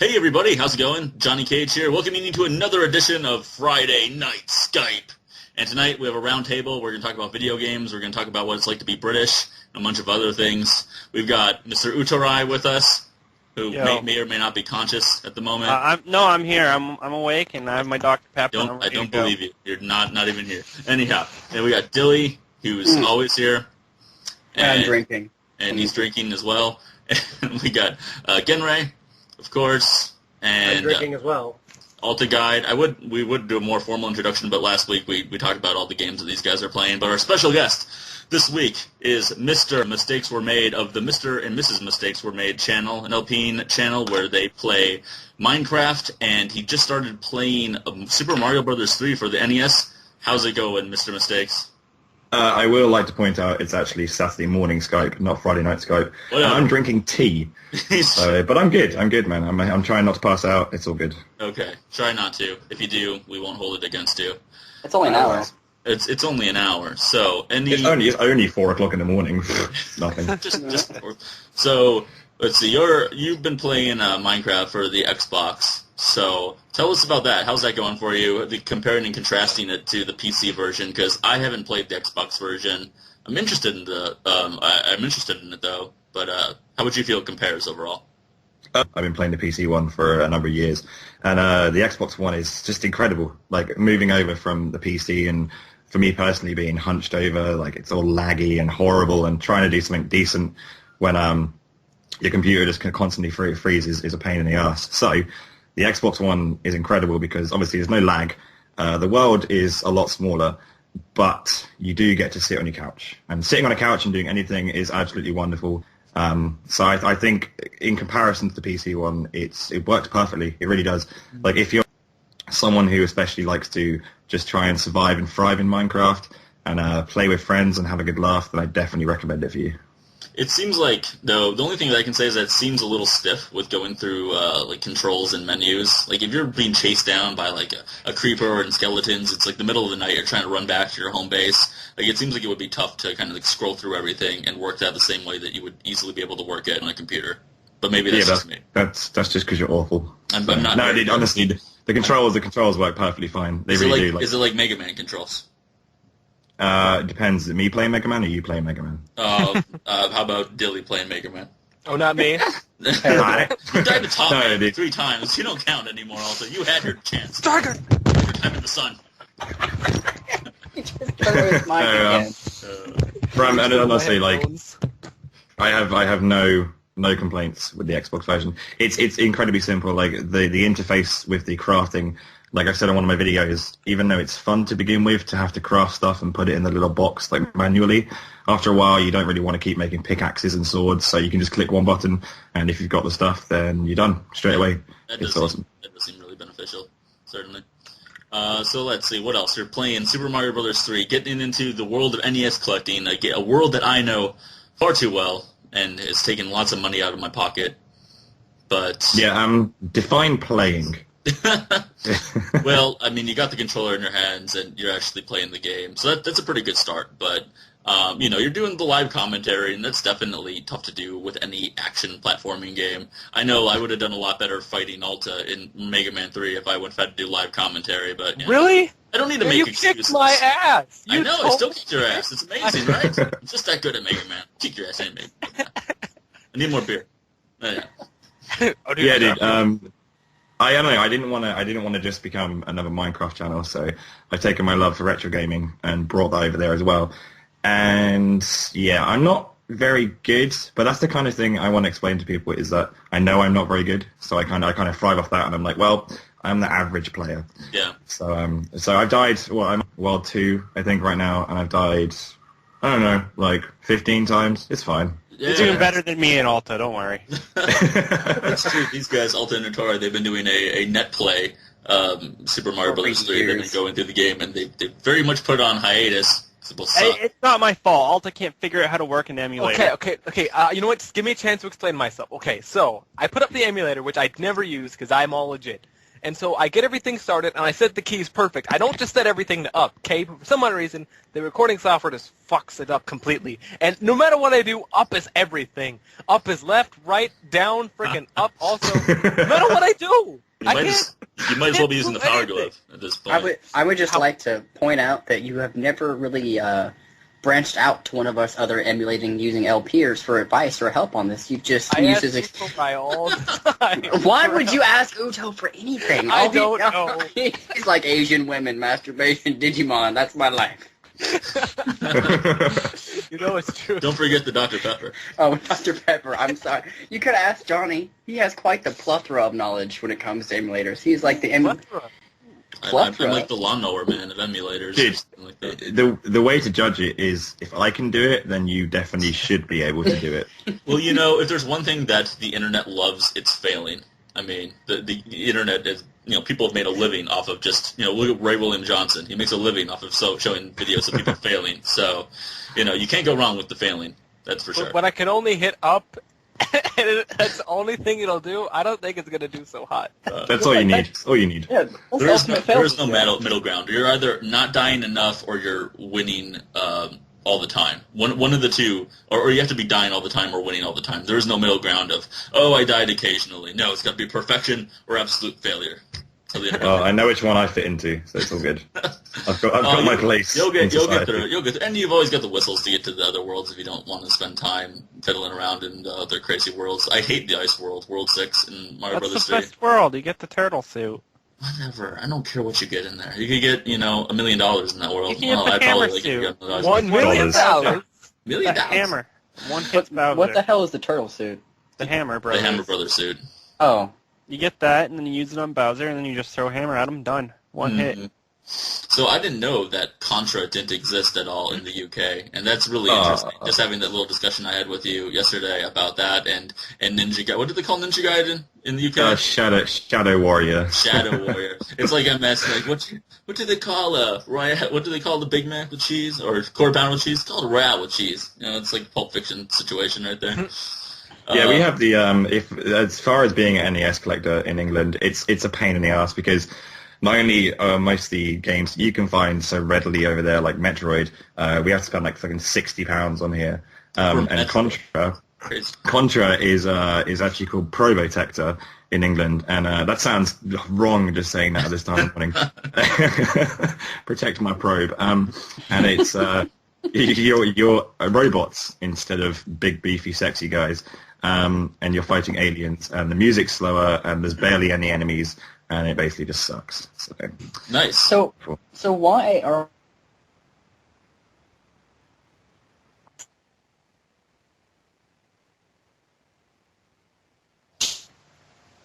Hey everybody, how's it going? Johnny Cage here, welcoming you to another edition of Friday Night Skype. And tonight we have a round table. We're going to talk about video games. We're going to talk about what it's like to be British, and a bunch of other things. We've got Mr. Utorai with us, who may or may not be conscious at the moment. I'm here. I'm awake, and I have my Dr. Pepper. I don't believe you. You're not even here. Anyhow, and we got Dilly, who's always here. And I'm drinking. And he's drinking as well. And we got Genray, of course, and I'm drinking as well. Alta Guide. We would do a more formal introduction, but last week we talked about all the games that these guys are playing. But our special guest this week is Mr. Mistakes Were Made of the Mr. and Mrs. Mistakes Were Made channel, an Alpine channel where they play Minecraft, and he just started playing Super Mario Bros. 3 for the NES. How's it going, Mr. Mistakes? I will like to point out it's actually Saturday morning Skype, not Friday night Skype. Oh, yeah. I'm drinking tea, but I'm good. I'm good, man. I'm trying not to pass out. It's all good. Okay, try not to. If you do, we won't hold it against you. It's only an hour. It's only an hour. So it's only 4 o'clock in the morning. Nothing. just so let's see. You've been playing Minecraft for the Xbox. So tell us about that. How's that going for you? Comparing and contrasting it to the PC version, because I haven't played the Xbox version. I'm interested in I'm interested in it though. But how would you feel it compares overall? I've been playing the PC one for a number of years, and the Xbox One is just incredible. Like moving over from the PC, and for me personally, being hunched over, like it's all laggy and horrible, and trying to do something decent when your computer just constantly freezes is a pain in the ass. So the Xbox One is incredible because obviously there's no lag. The world is a lot smaller, but you do get to sit on your couch. And sitting on a couch and doing anything is absolutely wonderful. So I think in comparison to the PC one, it works perfectly. It really does. Like if you're someone who especially likes to just try and survive and thrive in Minecraft and play with friends and have a good laugh, then I definitely recommend it for you. It seems like, though, the only thing that I can say is that it seems a little stiff with going through, like, controls and menus. Like, if you're being chased down by, like, a creeper and skeletons, it's like the middle of the night, you're trying to run back to your home base. Like, it seems like it would be tough to kind of, like, scroll through everything and work that the same way that you would easily be able to work it on a computer. But maybe that's just me. That's just because you're awful. I'm not. No, honestly, the controls work perfectly fine. They really do. Is it like Mega Man controls? It depends. Is it me playing Mega Man or you playing Mega Man? How about Dilly playing Mega Man? Oh, not me. You tried to top me 3 times. You don't count anymore, also. You had your chance. Stargate! Your time in the sun. And honestly, like, I have no complaints with the Xbox version. It's incredibly simple. Like the interface with the crafting, like I said on one of my videos, even though it's fun to begin with to have to craft stuff and put it in the little box like manually, after a while you don't really want to keep making pickaxes and swords, so you can just click one button, and if you've got the stuff, then you're done straight away. It's awesome. That does seem really beneficial, certainly. So let's see, what else? You're playing Super Mario Bros. 3, getting into the world of NES collecting, a world that I know far too well, and it's taken lots of money out of my pocket. But yeah, define playing. Well, I mean, you got the controller in your hands, and you're actually playing the game, so that's a pretty good start. But you're doing the live commentary, and that's definitely tough to do with any action platforming game. I know I would have done a lot better fighting Alta in Mega Man 3 if I would have had to do live commentary. But really, I don't need to make excuses. You kicked my ass. I know, I still kicked your ass. It's amazing, right? I'm just that good at Mega Man. Kick your ass, ain't me. I need more beer. Yeah, dude. I don't know. I didn't want to just become another Minecraft channel, so I've taken my love for retro gaming and brought that over there as well. And yeah, I'm not very good, but that's the kind of thing I want to explain to people, is that I know I'm not very good, so I kind of thrive off that, and I'm like, well, I'm the average player. Yeah. So I've died. Well, I'm World 2, I think, right now, and I've died, I don't know, like 15 times. It's fine. Yeah. You're doing better than me and Alta, don't worry. That's true. These guys, Alta and Notora, they've been doing a net play Super Mario Bros. 3. They've been going through the game, and they very much put it on hiatus. It's not my fault. Alta can't figure out how to work an emulator. Okay. You know what? Just give me a chance to explain myself. Okay, so I put up the emulator, which I'd never use because I'm all legit. And so I get everything started, and I set the keys perfect. I don't just set everything to up, okay? But for some odd reason, the recording software just fucks it up completely. And no matter what I do, up is everything. Up is left, right, down, freaking up also. No matter what I do. You might as well be using the power glove at this point. I would just like to point out that you have never really branched out to one of us other emulating using LPers for advice or help on this. You've just used his guy all the time. Why would you ask Uto for anything? I don't know. He's like Asian women, masturbation, Digimon. That's my life. You know it's true. Don't forget the Dr. Pepper. Oh, Dr. Pepper. I'm sorry. You could have asked Johnny. He has quite the plethora of knowledge when it comes to emulators. He's like the Plethora. I'm like the lawnmower man of emulators. Dude, the way to judge it is if I can do it, then you definitely should be able to do it. Well, you know, if there's one thing that the internet loves, it's failing. I mean, the internet is, you know, people have made a living off of just, you know, look at Ray William Johnson. He makes a living off of showing videos of people failing. So, you know, you can't go wrong with the failing. That's for sure. But when I can only hit up, and that's the only thing it'll do, I don't think it's going to do so hot. That's all you need. That's all you need. Yeah, There's no middle ground. You're either not dying enough or you're winning all the time. One of the two, or you have to be dying all the time or winning all the time. There is no middle ground of, oh, I died occasionally. No, it's got to be perfection or absolute failure. Well, I know which one I fit into, so it's all good. I've got my place. You'll get through. And you've always got the whistles to get to the other worlds if you don't want to spend time fiddling around in other crazy worlds. I hate the ice world, World 6 in Mario Brothers 3. That's the best world. You get the turtle suit. Whatever. I don't care what you get in there. You could get, you know, $1 million in that world. You can get the hammer suit. $1 million? $1 million. The hammer. One hits Bowser. What the hell is the turtle suit? The Hammer Brothers. The Hammer Brothers suit. Oh. You get that, and then you use it on Bowser, and then you just throw a hammer at him. Done. One hit. So I didn't know that Contra didn't exist at all in the UK, and that's really interesting. Just having that little discussion I had with you yesterday about that, and Ninja Gaiden. What did they call Ninja Gaiden in the UK? Shadow Warrior. Shadow Warrior. It's like I'm asking, like, what do they call what do they call the Big Mac with cheese or quarter pounder with cheese? It's called a Royale with cheese. You know, it's like a Pulp Fiction situation right there. Yeah, we have the if as far as being an NES collector in England, it's a pain in the ass because not only most of the games you can find so readily over there, like Metroid, we have to spend like fucking £60 on here, and Contra is actually called Probotector in England, and that sounds wrong just saying that at this time of morning. Protect my probe, and it's you're robots instead of big beefy sexy guys. And you're fighting aliens, and the music's slower, and there's barely any enemies, and it basically just sucks. So. Nice. So why are...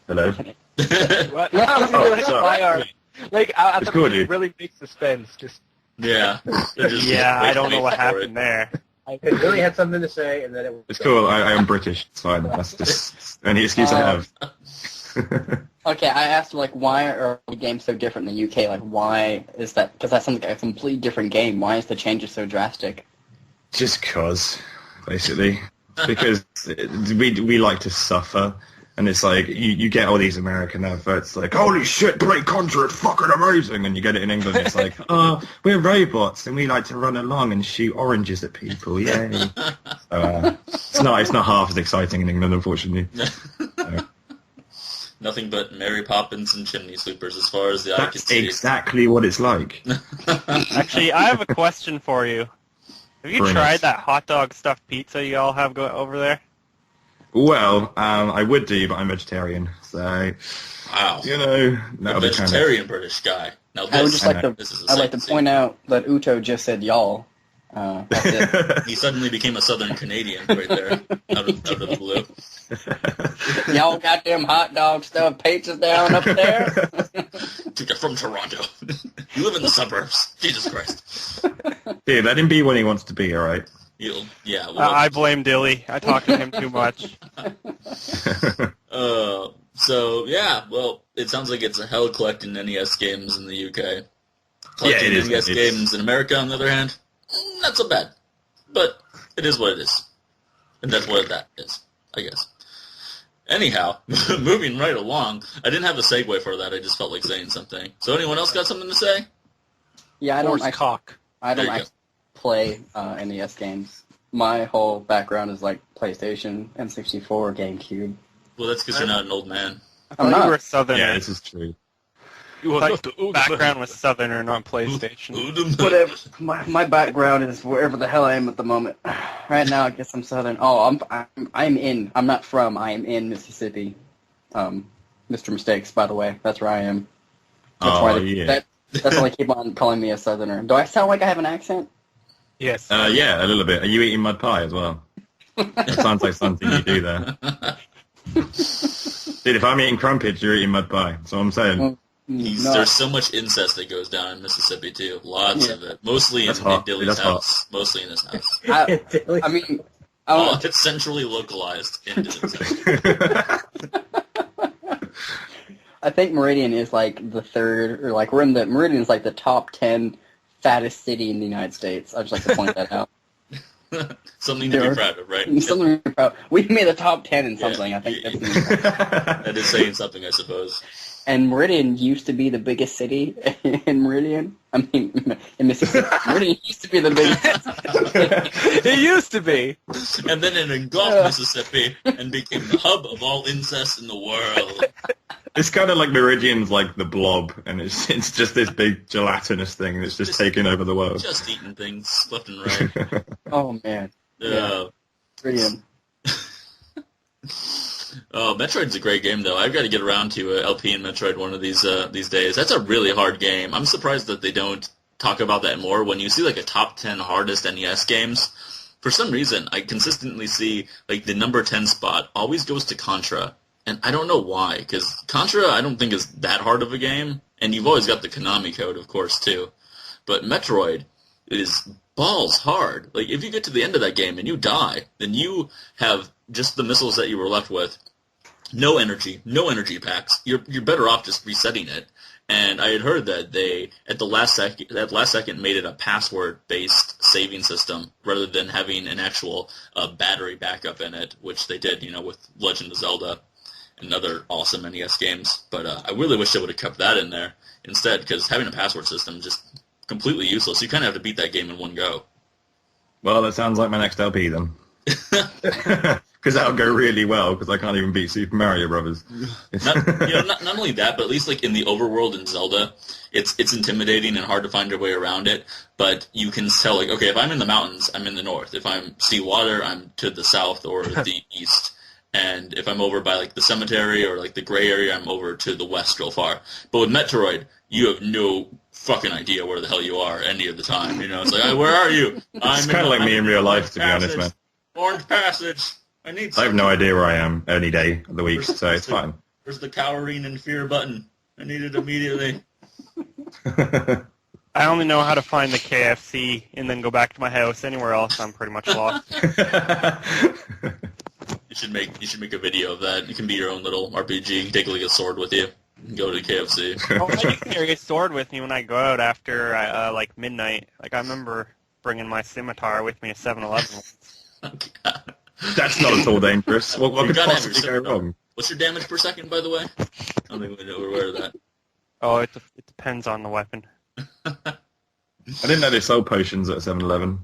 Hello? What? Oh, sorry. Why are... Like, I It's cool, dude. really big suspense. Just... Yeah. Yeah, I don't know what happened there. I really had something to say, and then it was... It's cool. I am British. It's fine. That's just the only excuse I have. Okay, I asked, like, why are the games so different in the UK? Like, why is that? Because that sounds like a completely different game. Why is the changes so drastic? Just 'cause, basically. Because we like to suffer. And it's like, you get all these American adverts like, holy shit, play Contra, it's fucking amazing. And you get it in England, it's like, oh, we're robots and we like to run along and shoot oranges at people, yay. So, it's not half as exciting in England, unfortunately. So. Nothing but Mary Poppins and chimney sweepers as far as the eye can That's see. exactly what it's like. Actually, I have a question for you. Have you tried that hot dog stuffed pizza you all have over there? Well, I would do, but I'm vegetarian, so Wow. you know, A vegetarian British guy. Now I would this, just like to. this is a I'd like to sight point out that Uto just said y'all. That's it. He suddenly became a Southern Canadian right there, out of the blue. Y'all got them hot dog stuffed pizzas down up there. Dude, you're from Toronto. You live in the suburbs. Jesus Christ. Dude, let him be what he wants to be, all right? Yeah. Well, I blame Dilly. I talk to him too much. So, yeah, well, it sounds like it's a hell collecting NES games in the UK. Yeah, Collecting it is. NES games in America, on the other hand, not so bad. But it is what it is. And that's what that is, I guess. Anyhow, moving right along. I didn't have a segue for that. I just felt like saying something. So anyone else got something to say? Yeah, I don't actually play NES games. My whole background is like PlayStation, N64, GameCube. Well, that's because you're not an old man. I thought you were a Southerner. Yeah, this is true. Background was Southerner, not PlayStation. Whatever. My background is wherever the hell I am at the moment. Right now, I guess I'm Southern. Oh, I'm not from. I am in Mississippi. Mr. Mistakes, by the way. That's where I am. That's that's why they keep on calling me a Southerner. Do I sound like I have an accent? Yes. Yeah, a little bit. Are you eating mud pie as well? That sounds like something you do there. Dude, if I'm eating crumpets, you're eating mud pie. That's what I'm saying. There's so much incest that goes down in Mississippi, too. Lots of it. Mostly in Dilly's house. Mostly in his house. I mean... it's centrally localized in Dilly's house. I think Meridian is like the third, or like Meridian is like the top 10 fattest city in the United States. I'd just like to point that out. Something to be proud of, right? Something to be proud of. We made the top 10 in something. I think that is saying something, I suppose. And Meridian used to be the biggest city in Meridian. I mean, in Mississippi. Meridian used to be the biggest. It used to be. And then it engulfed Mississippi and became the hub of all incest in the world. It's kind of like Meridian's like the blob, and it's just this big gelatinous thing that's just taking over the world. Just eating things left and right. Oh, man. Meridian. Oh, Metroid's a great game, though. I've got to get around to LP and Metroid one of these days. That's a really hard game. I'm surprised that they don't talk about that more. When you see like a top 10 hardest NES games, for some reason, I consistently see like the number 10 spot always goes to Contra. And I don't know why, because Contra I don't think is that hard of a game, and you've always got the Konami code, of course, too. But Metroid is balls hard. Like, if you get to the end of that game and you die, then you have just the missiles that you were left with. No energy packs. You're better off just resetting it. And I had heard that they, at last second, made it a password-based saving system rather than having an actual battery backup in it, which they did, with Legend of Zelda and other awesome NES games. But I really wish they would have kept that in there instead, because having a password system is just completely useless. You kind of have to beat that game in one go. Well, that sounds like my next LP then. Because that'll go really well, because I can't even beat Super Mario Brothers. Not only that, but at least like in the overworld in Zelda, it's intimidating and hard to find your way around it. But you can tell, like, okay, if I'm in the mountains, I'm in the north. If I'm sea water, I'm to the south or the east. And if I'm over by like the cemetery or like the gray area, I'm over to the west real far. But with Metroid, you have no fucking idea where the hell you are any of the time. It's like, where are you? It's kind of like me in real life, to be honest, man. Orange Passage. I have no idea where I am any day of the week, so it's fine. Where's the cowering and fear button? I need it immediately. I only know how to find the KFC and then go back to my house. Anywhere else, I'm pretty much lost. You should make a video of that. It can be your own little RPG. You can take like a sword with you and go to KFC. I used to carry a sword with me when I go out after like midnight. Like I remember bringing my scimitar with me at 7-Eleven. Okay. That's not at all dangerous. What could possibly go wrong? What's your damage per second, by the way? I don't think we're aware of that. Oh, it depends on the weapon. I didn't know they sold potions at 7-Eleven.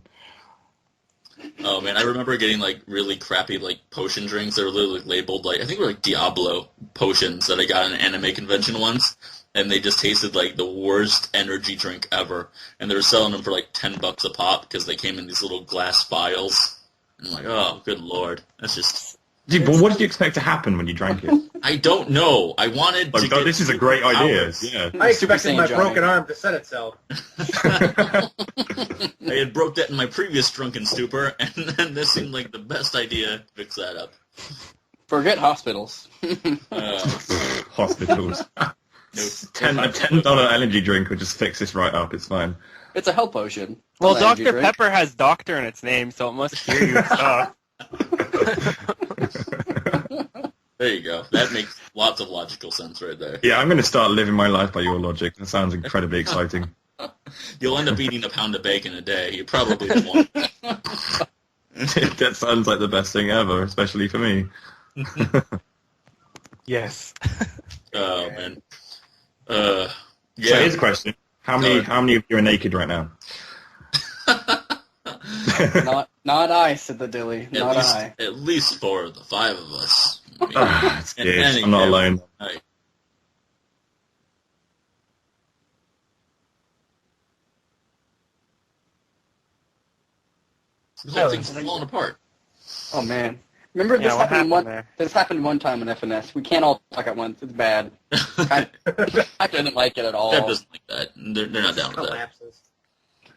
Oh man, I remember getting like really crappy like potion drinks that were literally labeled like I think they were like Diablo potions that I got at an anime convention once, and they just tasted like the worst energy drink ever. And they were selling them for like $10 a pop because they came in these little glass vials. I'm like, oh, good lord, that's just. Dude, but what did you expect to happen when you drank it? I don't know. I wanted to get this is a great idea. Yeah. I expected my broken arm to set itself. I had broke that in my previous drunken stupor, and then this seemed like the best idea to fix that up. Forget hospitals. Hospitals. A $10 energy drink would just fix this right up. It's fine. It's a health potion. Well, Dr. Pepper has doctor in its name, so it must cure you of stuff. There you go. That makes lots of logical sense right there. Yeah, I'm going to start living my life by your logic. That sounds incredibly exciting. You'll end up eating a pound of bacon a day. You probably won't. That sounds like the best thing ever, especially for me. Yes. Oh man. So Yeah. here's a question: How many of you are naked right now? Not I, said the dilly. Not I. At least 4 of the 5 of us. I mean, That's and good. any I'm not given alone. night. The whole thing's falling apart. Oh man. Remember this Yeah, what happened happened there? This happened one time in FNS. We can't all talk at once. It's bad. I didn't like it at all. Deb doesn't like that. They're not down with that. Collapses.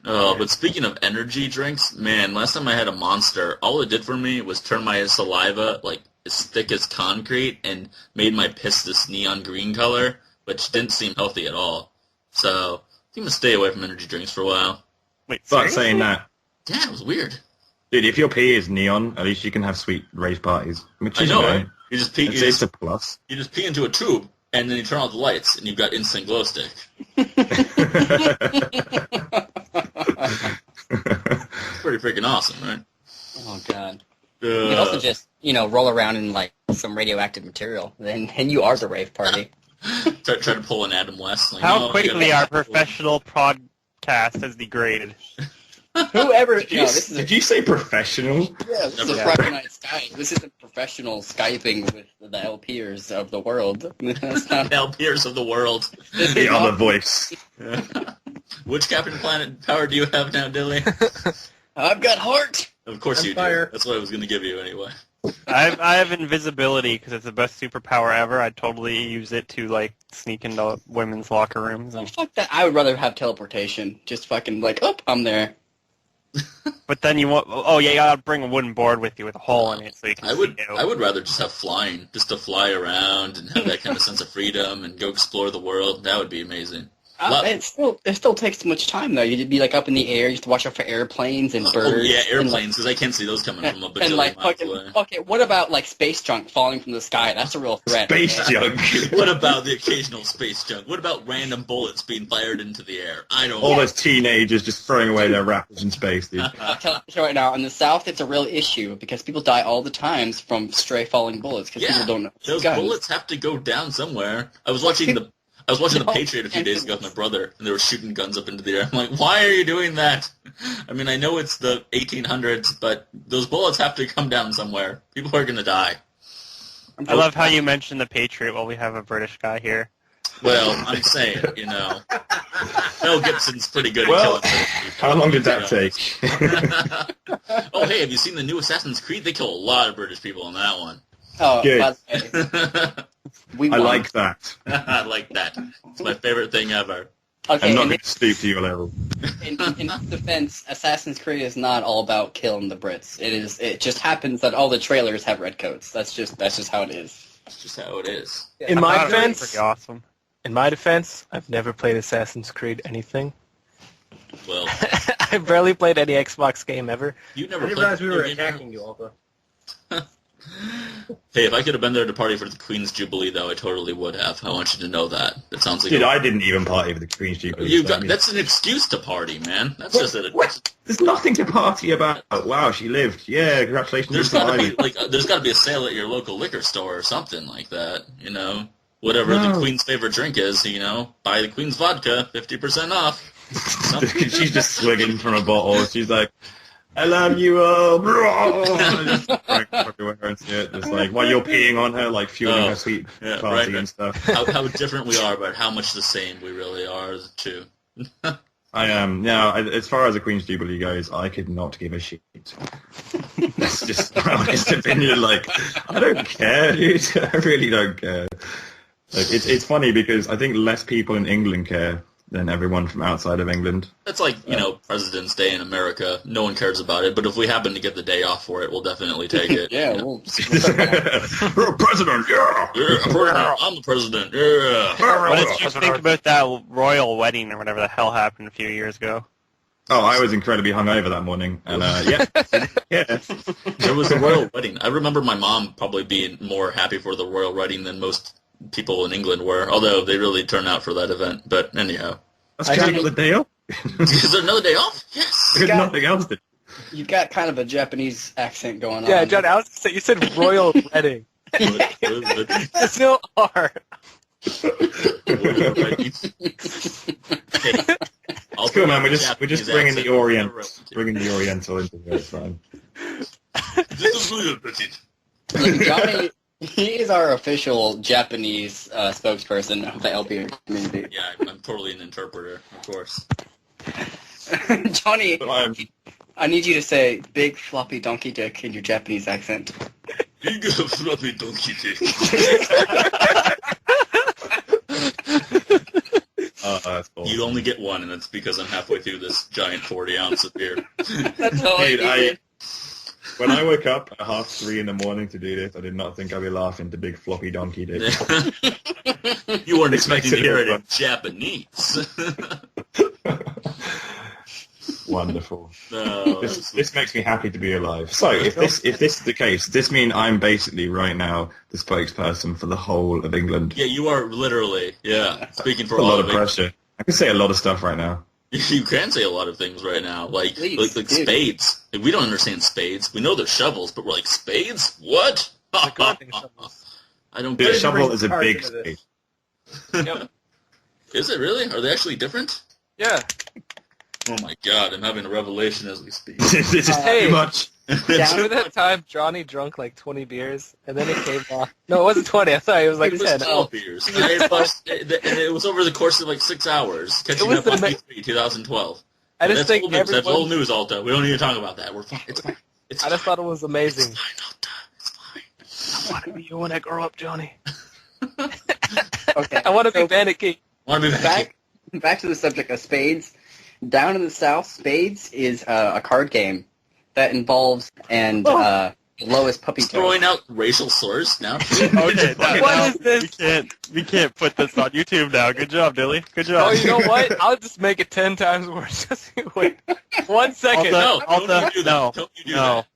Oh, but speaking of energy drinks, man, last time I had a Monster, all it did for me was turn my saliva like as thick as concrete and made my piss this neon green color, which didn't seem healthy at all. So I think I'm gonna stay away from energy drinks for a while. Wait, Fuck seriously? saying that. Yeah, it was weird. Dude, if your pee is neon, at least you can have sweet rave parties. Which I is, know, you right? You just pee. It's a plus. You just pee into a tube, and then you turn off the lights, and you've got instant glow stick. It's pretty freaking awesome, right? Oh god. You could also just, roll around in like some radioactive material. Then you are the rave party. try to pull an Adam West. Like, How no, quickly you our gotta- professional podcast has degraded. Whoever Did you say professional? this is a Never. Friday night Skype. This isn't professional Skyping with the LPers of the world. That's not LPers of the world. The other voice. Which Captain Planet power do you have now, Dilly? I've got heart. Of course you Empire. do. That's what I was going to give you anyway. I have invisibility because it's the best superpower ever. I'd totally use it to like sneak into women's locker rooms. Oh, fuck that. I would rather have teleportation. Just fucking like, I'm there. But then you want you gotta bring a wooden board with you with a hole in it so you can I would see out. I would rather just have flying, just to fly around and have that kind of sense of freedom and go explore the world. That would be amazing. It still takes too much time though. You'd be like up in the air. You have to watch out for airplanes and birds. Oh yeah, and, airplanes, because I can't see those coming from a and bajillion like miles fucking away. okay. What about like space junk falling from the sky? That's a real threat. Space junk. What about the occasional space junk? What about random bullets being fired into the air? I don't All know. those teenagers just throwing away their rappers in space, dude. I'll tell you right now, in the South, it's a real issue because people die all the times from stray falling bullets because people don't know Those guns. bullets have to go down somewhere. I was watching the Patriot a few days ago with my brother, and they were shooting guns up into the air. I'm like, why are you doing that? I mean, I know it's the 1800s, but those bullets have to come down somewhere. People are going to die. I love how you mentioned the Patriot while we have a British guy here. Well, I'm saying, Mel Gibson's pretty good Well, at killing people. How long did that take? Oh, hey, have you seen the new Assassin's Creed? They kill a lot of British people in that one. Oh, Good. by the way, we I won. like that. I like that. It's my favorite thing ever. Okay, I'm not in, going to stoop to your level. in defense, Assassin's Creed is not all about killing the Brits. It just happens that all the trailers have red coats. That's just how it is. That's just how it is. In I my thought it was defense, pretty awesome. I've never played Assassin's Creed anything. Well, I barely played any Xbox game ever. you I never didn't played realize we the were game, attacking you, Alpha. Hey, if I could have been there to party for the Queen's Jubilee, though, I totally would have. I want you to know that. That sounds like Dude, I didn't even party with the Queen's Jubilee. you so, got. I mean- That's an excuse to party, man. That's just a. What? There's nothing to party about. Wow, she lived. Yeah, congratulations. There's on got to be surviving. there's got to be a sale at your local liquor store or something like that. Whatever the No. Queen's favorite drink is. Buy the Queen's vodka, 50% off. Something. She's just swigging from a bottle. She's like, I love you all. Just throwing everywhere and shit. Just like, while you're peeing on her, like fueling Oh, her sweet yeah, party right. and stuff. how different we are, but how much the same we really are as two. I am. As far as the Queen's Jubilee goes, I could not give a shit. That's just my honest opinion. Like, I don't care, dude. I really don't care. Like, it's funny because I think less people in England care than everyone from outside of England. That's like, President's Day in America. No one cares about it, but if we happen to get the day off for it, we'll definitely take it. Yeah, You know? You're a president, yeah! I'm the president, yeah. What did you think about that royal wedding or whatever the hell happened a few years ago? Oh, I was incredibly hungover that morning, and yeah. It was a royal wedding. I remember my mom probably being more happy for the royal wedding than most people in England were, although they really turned out for that event. But anyhow. That's kind of the day off. Is there another day off? Yes. Because nothing else did. You've got kind of a Japanese accent going on. Yeah, John, you said royal wedding. There's no R. Okay. It's cool, man. We're just bringing the Oriental into here. It's fine. Look, Johnny, he is our official Japanese spokesperson of the LPO community. Yeah, I'm totally an interpreter, of course. Johnny, I need you to say "big floppy donkey dick" in your Japanese accent. Big floppy donkey dick. That's awesome. You only get one, and that's because I'm halfway through this giant 40-ounce of beer. That's all I needed. When I woke up at 3:30 in the morning to do this, I did not think I'd be laughing to big floppy donkey dick. You weren't expecting to hear it in Japanese. Wonderful. No, This makes me happy to be alive. So, if this is the case, does this mean I'm basically right now the spokesperson for the whole of England? yeah, you are literally, speaking for A all lot of of pressure. I can say a lot of stuff right now. You can say a lot of things right now, like Please, like dude. spades. We don't understand spades. We know they're shovels, but we're like, spades? What? gardening shovels. I don't Dude, get a it. shovel is a Cards big into this. spade. Yep. Is it really? Are they actually different? Yeah. Oh my god, I'm having a revelation as we speak. This is Hey. too much. Remember that time Johnny drunk like 20 beers, and then it came off? No, it wasn't 20. I thought it was like It was 10. 12 beers. And it was over the course of like 6 hours, catching was up the on ma- E3 2012. I just That's think old news. That's everyone. old news, Alta. We don't need to talk about that. We're fine. It's fine. It's I just thought it was fine. amazing. It's fine, Alta. It's fine. I want to be you when I grow up, Johnny. Okay. I want to be so Bandit King. Want to be back? back to the subject of spades. Down in the South, spades is a card game that involves lowest puppy toe. Throwing out racial slurs now? Okay, What is this? We can't put this on YouTube now. Good job, Dilly. Good Oh, job. you know what? I'll just make it 10 times worse. Just wait 1 second. Alta- No, don't you do that. no, Don't you do no. that.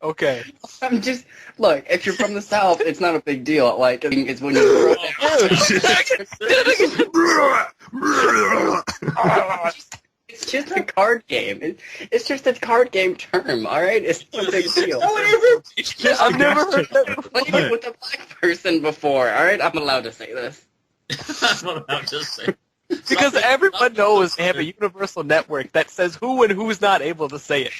Okay. I'm just look. If you're from the South, it's not a big deal. Like it's when you it's just a card game. It's just a card game term. All right, it's not a big deal. It's just I've a never gastric- heard that I've played it with a black person before. All right, I'm allowed to say this. That's what I'm just saying. Because everyone knows they have a universal network that says who and who's not able to say it.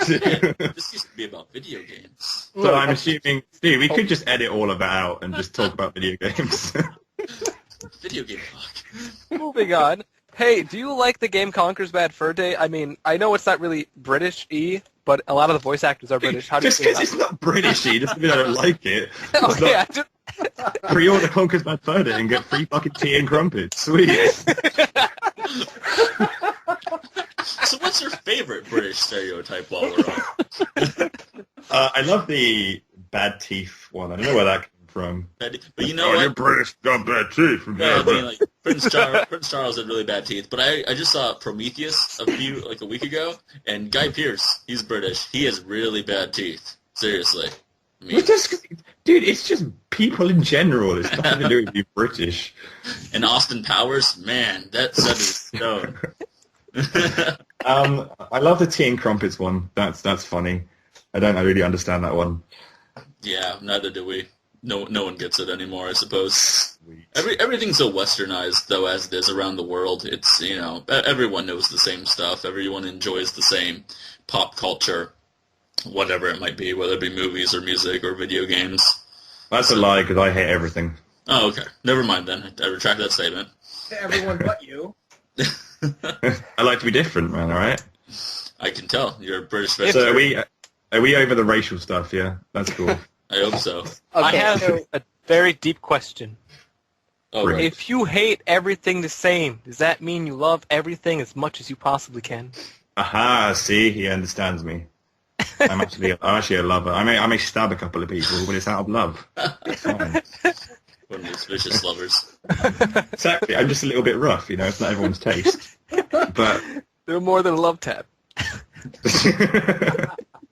This used to be about video games. So I'm assuming, Steve, we could just edit all of that out and just talk about video games. Video game talk. Moving on. Hey, do you like the game Conker's Bad Fur Day? I mean, I know it's not really British-y, but a lot of the voice actors are British. How do you Just feel because it's about not British-y doesn't mean I don't like it. it? Okay, I just... Pre-order Conker's Bad Fur Day and get free fucking tea and crumpets. Sweet. So what's your favorite British stereotype while we're on? I love the bad teeth one. I don't know where that came from. But you know what? British, got bad teeth. Yeah, I mean, like, Prince Charles had really bad teeth, but I just saw Prometheus a week ago, and Guy Pearce, he's British. He has really bad teeth. Seriously. I mean, Dude, it's just people in general. It's nothing to do with you British. and Austin Powers, man, that set is stone. I love the tea and crumpets one. That's funny. I don't really understand that one. Yeah, neither do we. No one gets it anymore, I suppose. Sweet. Everything's so westernized, though, as it is around the world. It's, everyone knows the same stuff. Everyone enjoys the same pop culture, whatever it might be, whether it be movies or music or video games. That's a lie because I hate everything. Oh, okay. Never mind then. I retract that statement. To everyone but you. I like to be different, man. All right. I can tell. You're a British So veteran. are we over the racial stuff? Yeah, that's cool. I hope so. I Okay, have so a very deep question. Oh, right. If you hate everything the same, does that mean you love everything as much as you possibly can? Aha! See, he understands me. I'm actually a lover. I may stab a couple of people, but it's out of love. It's fine. One of those vicious lovers. Exactly. I'm just a little bit rough. It's not everyone's taste. But They're more than a love tap.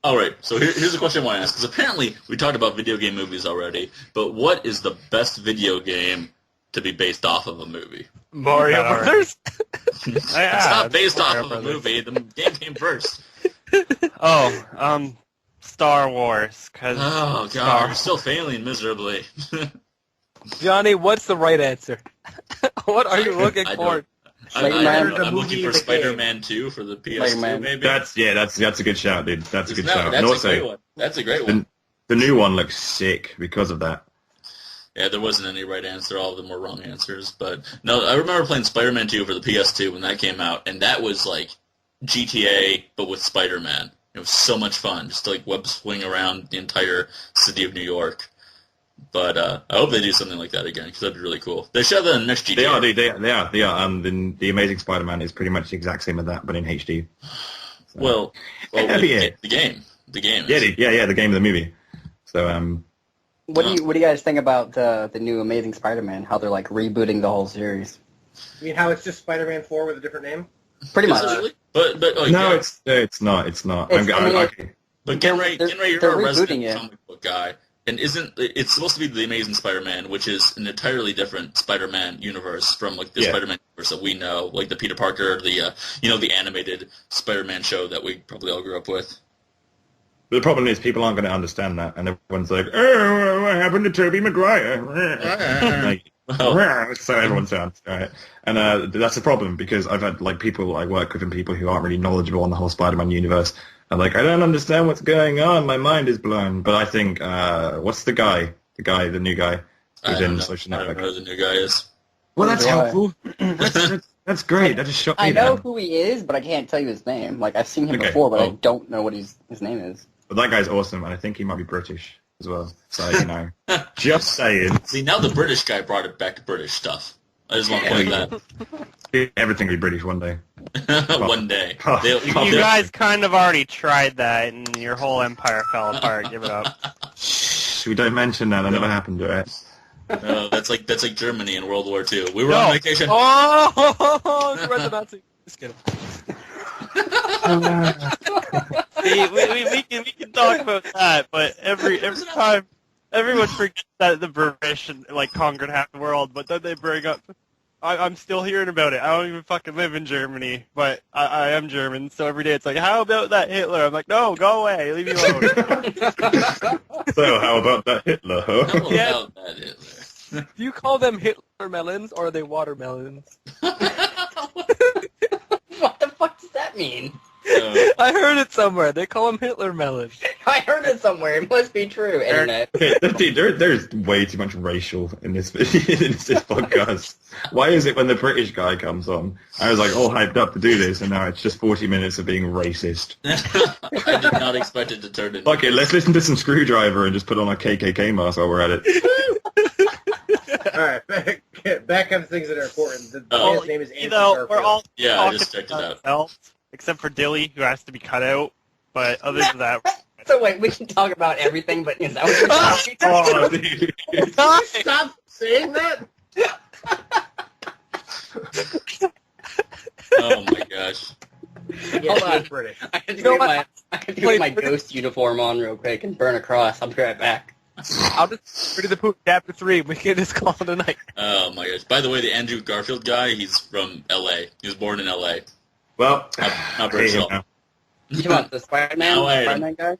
All right, so here's a question I want to ask, because apparently we talked about video game movies already, but what is the best video game to be based off of a movie? Mario All right. Brothers? It's not based off of a movie. The game came first. Star Wars, because... Oh, God, you're still failing miserably. Johnny, what's the right answer? What are you looking for? I'm looking for Spider-Man 2 for the PS2, maybe. That's a good shout, dude. That's a good shout. That's and a also, great one. That's a great one. The new one looks sick because of that. Yeah, there wasn't any right answer. All of them were wrong answers. But no, I remember playing Spider-Man 2 for the PS2 when that came out, and that was like GTA, but with Spider-Man. It was so much fun, just to like web swing around the entire city of New York. But I hope they do something like that again, because that'd be really cool. They should have that in the next GTA. They are. The Amazing Spider-Man is pretty much the exact same as that, but in HD. So. Well, yeah. The game. The game. Yeah, the game of the movie. So, What do you guys think about the new Amazing Spider-Man? How they're like rebooting the whole series? I mean, how it's just Spider-Man 4 with a different name? Pretty much. Really? But like, no, yeah. it's not. Okay. But Genray, you're they're a resident rebooting it. comic book guy, and it's supposed to be the Amazing Spider-Man, which is an entirely different Spider-Man universe from like the Spider-Man universe that we know, like the Peter Parker, the the animated Spider-Man show that we probably all grew up with. But the problem is people aren't going to understand that, and everyone's like, "Oh, what happened to Tobey Maguire?" So everyone sounds right, and that's a problem because I've had like people I work with and people who aren't really knowledgeable on the whole Spider-Man universe. I'm like, I don't understand what's going on. My mind is blown. But I think, what's the new guy who's in Social Network? I don't know who the new guy is. Well, that's helpful. That's great. That just shocked me. I know down. who he is, but I can't tell you his name. Like, I've seen him Okay, before, but I don't know what his name is. But that guy's awesome, and I think he might be British as well. So, just saying. See, now the British guy brought it back to British stuff. I just want to point that. Everything will be British one day. One day. You guys kind of already tried that, and your whole empire fell apart. Give it up. Shh, we don't mention that. That never happened to us. No, that's like Germany in World War II. We were on vacation. Oh, you're the Nazi. Just kidding. we can talk about that, but every time everyone forgets that the British like conquered half the world, but then they bring up. I'm still hearing about it. I don't even fucking live in Germany, but I am German, so every day it's like, how about that Hitler? I'm like, no, go away, leave me alone. So how about that Hitler, huh? How about that Hitler? Do you call them Hitler melons or are they watermelons? What the fuck does that mean? I heard it somewhere. They call them Hitler melons. I heard it somewhere. It must be true. Internet. Okay, dude, there's way too much racial in this podcast. Why is it when the British guy comes on, I was like all hyped up to do this, and now it's just 40 minutes of being racist. I did not expect it to turn into... Okay, let's listen to some Screwdriver and just put on a KKK mask while we're at it. All right, back on things that are important. The Well, man's name is Andrew we're Garfield. all Yeah, I talking just checked it out. ourselves, except for Dilly, who has to be cut out. But other than that, So wait, we can talk about everything, but is that what you're talking about? Oh, dude. Stop saying that! Oh my gosh. Yeah, Hold on. he's British. I have to get my ghost uniform on real quick and burn a cross. I'll be right back. I'll just read the poop chapter 3. We can just call it a night. Oh my gosh. By the way, the Andrew Garfield guy, he's from L.A. He was born in L.A. Well, Not British at all. You want the Spider-Man? No, I- Spider-Man guy?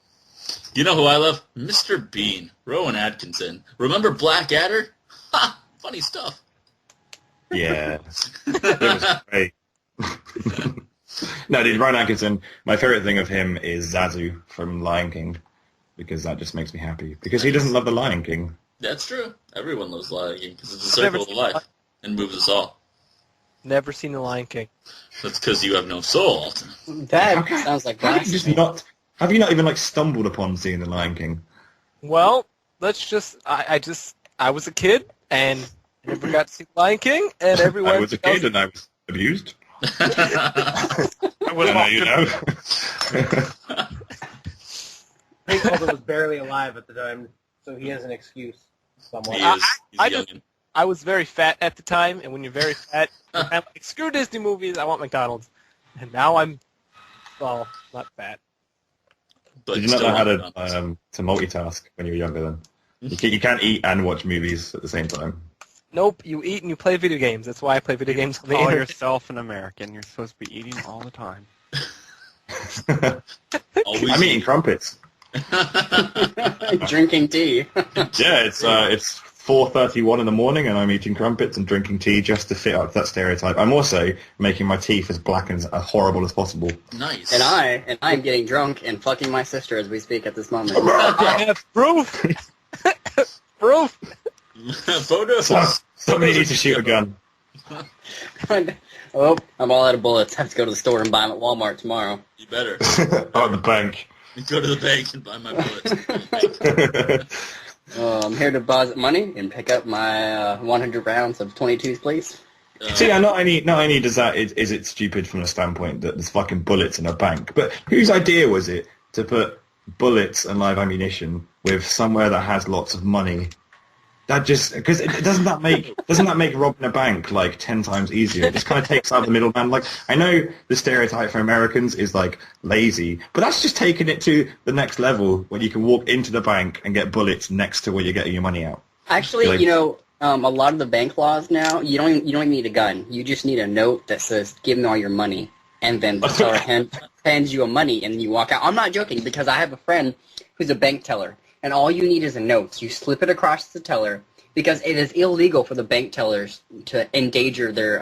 You know who I love? Mr. Bean. Rowan Atkinson. Remember Blackadder? Ha! Funny stuff. yeah. It was great. No, dude, Ryan Atkinson, my favorite thing of him is Zazu from Lion King, because that just makes me happy. Because he doesn't love the Lion King. That's true. Everyone loves Lion King because it's a circle of life and moves us all. Never seen The Lion King. That's because you have no soul, Alton. That sounds like Have you not even stumbled upon seeing the Lion King? Well, let's just... I was a kid, and I never got to see The Lion King, and everyone... I was a kid and I was abused. I And was now you know. Hank Alden was barely alive at the time, so he has an excuse somewhat. He is. He's I young. I was very fat at the time, and when you're very fat, I'm like, screw Disney movies, I want McDonald's. And now I'm, well, not fat. But Did you not still know how want to multitask when you were younger then? You can't eat and watch movies at the same time. Nope, you eat and you play video games. That's why I play video games on the call internet. yourself an American. You're supposed to be eating all the time. Always I'm eating crumpets. Drinking tea. Yeah, it's 4:31 in the morning, and I'm eating crumpets and drinking tea just to fit up that stereotype. I'm also making my teeth as black and as horrible as possible. Nice. And I'm getting drunk and fucking my sister as we speak at this moment. I have proof. Proof. Photos. Somebody needs to shoot a gun. Oh, I'm all out of bullets. I have to go to the store and buy them at Walmart tomorrow. You better. At the bank. Go to the bank and buy my bullets. I'm here to deposit money and pick up my 100 rounds of 22s, please. See, not only does that is it stupid from the standpoint that there's fucking bullets in a bank, but whose idea was it to put bullets and live ammunition with somewhere that has lots of money? That just because doesn't that make robbing a bank like 10 times easier? It just kind of takes out the middleman. Like, I know the stereotype for Americans is like lazy, but that's just taking it to the next level when you can walk into the bank and get bullets next to where you're getting your money out. Actually, Like- a lot of the bank laws now, you don't even need a gun. You just need a note that says, "Give me all your money," and then the teller hands you a money, and you walk out. I'm not joking because I have a friend who's a bank teller, and all you need is a note. You slip it across the teller because it is illegal for the bank tellers to endanger their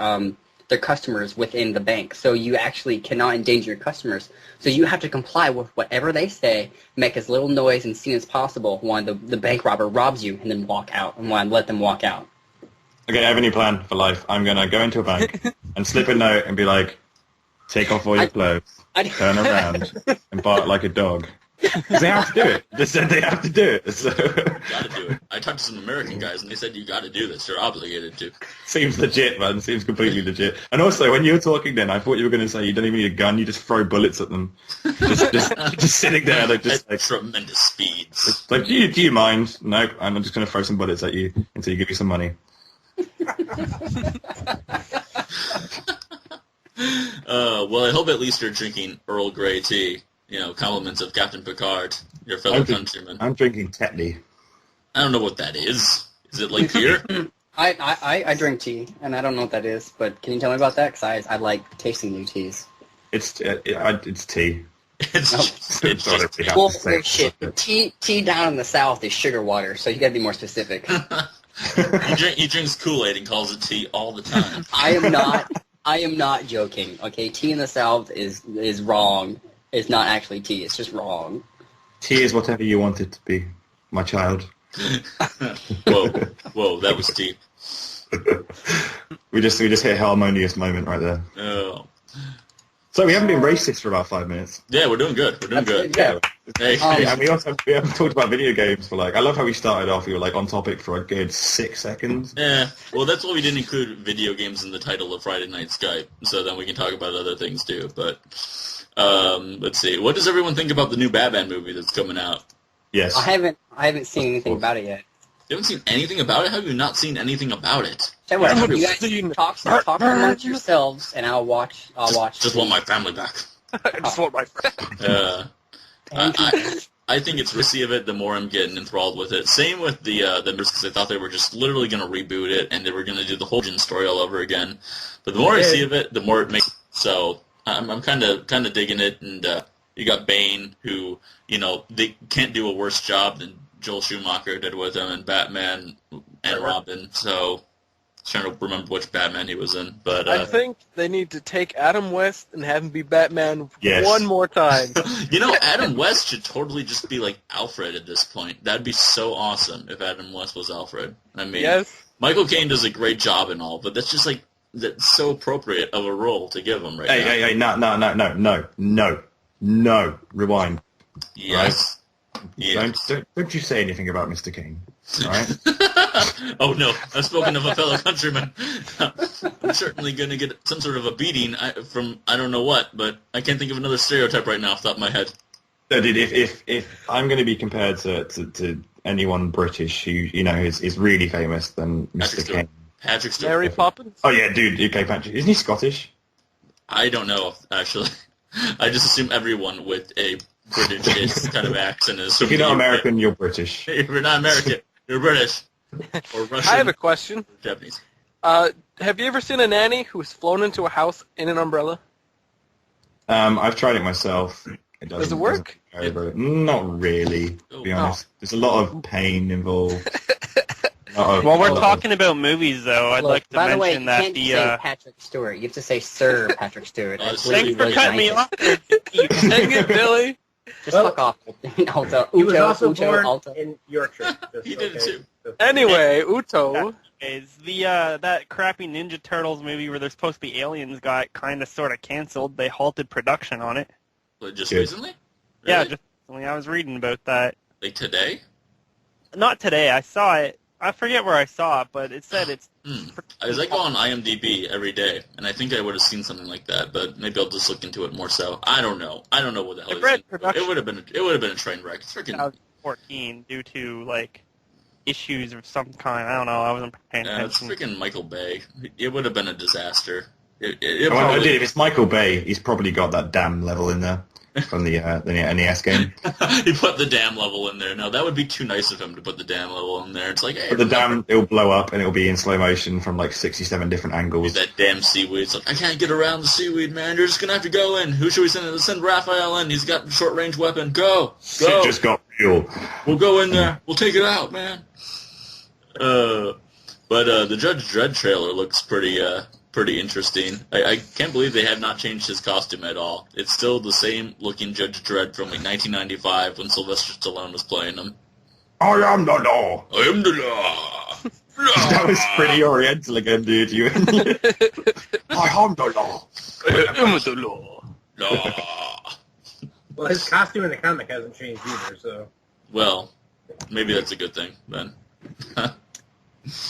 customers within the bank. So you actually cannot endanger your customers. So you have to comply with whatever they say, make as little noise and scene as possible while the bank robber robs you, and then walk out, and let them walk out. Okay, I have a new plan for life. I'm going to go into a bank and slip a note and be like, take off all your clothes, turn around, and bark like a dog. 'Cause they have to do it. They said they have to do it. So. Gotta do it. I talked to some American guys, and they said you gotta do this. You're obligated to. Seems legit, man. Seems completely legit. And also, when you were talking then, I thought you were going to say you don't even need a gun. You just throw bullets at them. Just sitting there, like, just At like, tremendous speeds. like, do you mind? Nope. I'm just going to throw some bullets at you until you give me some money. Well, I hope at least you're drinking Earl Grey tea. You know, compliments of Captain Picard, your fellow countryman. I'm drinking Tetley. I don't know what that is. Is it like beer? I drink tea, and I don't know what that is, but can you tell me about that? Because I like tasting new teas. It's tea. It's just Sorry, tea. Well, shit. Tea down in the South is sugar water, so you gotta be more specific. He drinks Kool-Aid and calls it tea all the time. I am not joking. Okay, tea in the South is wrong. It's not actually tea. It's just wrong. Tea is whatever you want it to be, my child. Whoa, that was deep. We just hit a harmonious moment right there. Oh. So we haven't been racist for about 5 minutes. Yeah, we're doing good. We're doing That's good. good. Hey, And we haven't talked about video games for I love how we started off. We were on topic for a good 6 seconds. yeah. Well, that's why we didn't include video games in the title of Friday Night Skype, so then we can talk about other things too. But let's see. What does everyone think about the new Batman movie that's coming out? Yes. I haven't seen anything about it yet. You haven't seen anything about it? How have you not seen anything about it? Tell you what, haven't you guys seen- talk amongst yourselves, and I'll watch. Just want my family back. I just want my friend. I think it's risky of it. The more I'm getting enthralled with it. Same with the because I thought they were just literally going to reboot it and they were going to do the whole origin story all over again. But the more I see of it, the more it makes. So I'm kind of digging it. And you got Bane, who they can't do a worse job than Joel Schumacher did with him, and Batman and Robin. So. Trying to remember which Batman he was in, but I think they need to take Adam West and have him be Batman Yes. one more time. Adam West should totally just be like Alfred at this point. That'd be so awesome if Adam West was Alfred. I mean, Yes. Michael Caine does a great job and all, but that's just that's so appropriate of a role to give him right now. Hey, no, rewind. Yes. Don't you say anything about Mr. King, all right? Oh no, I've spoken of a fellow countryman. I'm certainly going to get some sort of a beating from I don't know what, but I can't think of another stereotype right now off the top of my head. No, dude, if I'm going to be compared to anyone British who is really famous, then Mr. King. Patrick Stewart. Mary Poppins? Oh yeah, dude, okay, Patrick. Isn't he Scottish? I don't know, actually. I just assume everyone with a British kind of accent is. If you're not American, you're British. If you're not American, you're British. Or Russian. I have a question. Japanese. Have you ever seen a nanny who's flown into a house in an umbrella? I've tried it myself. Does it work? Not really, to be honest. There's a lot of pain involved. While we're talking about movies, though, I'd like to mention that you can't say Patrick Stewart. You have to say Sir Patrick Stewart. Thanks for cutting me off there. Dang it, Billy. Just fuck off. Alto. He was also Uto, born Alto. in Yorkshire. He did it too. Anyway, Uto. Is that crappy Ninja Turtles movie where they're supposed to be aliens got kind of sort of canceled. They halted production on it. But just recently? Yeah, Really? just recently. I was reading about that. Like today? Not today. I saw it. I forget where I saw it, but it said it's... As I go on IMDb every day, and I think I would have seen something like that, but maybe I'll just look into it more so. I don't know. I don't know what the hell I read production. It would have been a train wreck. It's freaking... 2014 due to, like, issues of some kind. I don't know. I wasn't paying It's attention. freaking Michael Bay. It would have been a disaster. If it's Michael Bay, he's probably got that damn level in there from the NES game. He put the dam level in there. No, that would be too nice of him to put the dam level in there. It's like, hey, But the dam, it'll blow up and it'll be in slow motion from like 67 different angles. that damn seaweed. It's like, I can't get around the seaweed, man. You're just gonna have to go in. Who should we send? Let's send Raphael in. He's got a short range weapon. Go. It just got real. We'll go in there. We'll take it out, man. But the Judge Dredd trailer looks pretty interesting. I can't believe they have not changed his costume at all. It's still the same looking Judge Dredd from like 1995 when Sylvester Stallone was playing him. I am the law. I am the law. That was pretty oriental again, dude. I am the law. I am the law. Law. Well, his costume in the comic hasn't changed either, so... Well, maybe that's a good thing, then.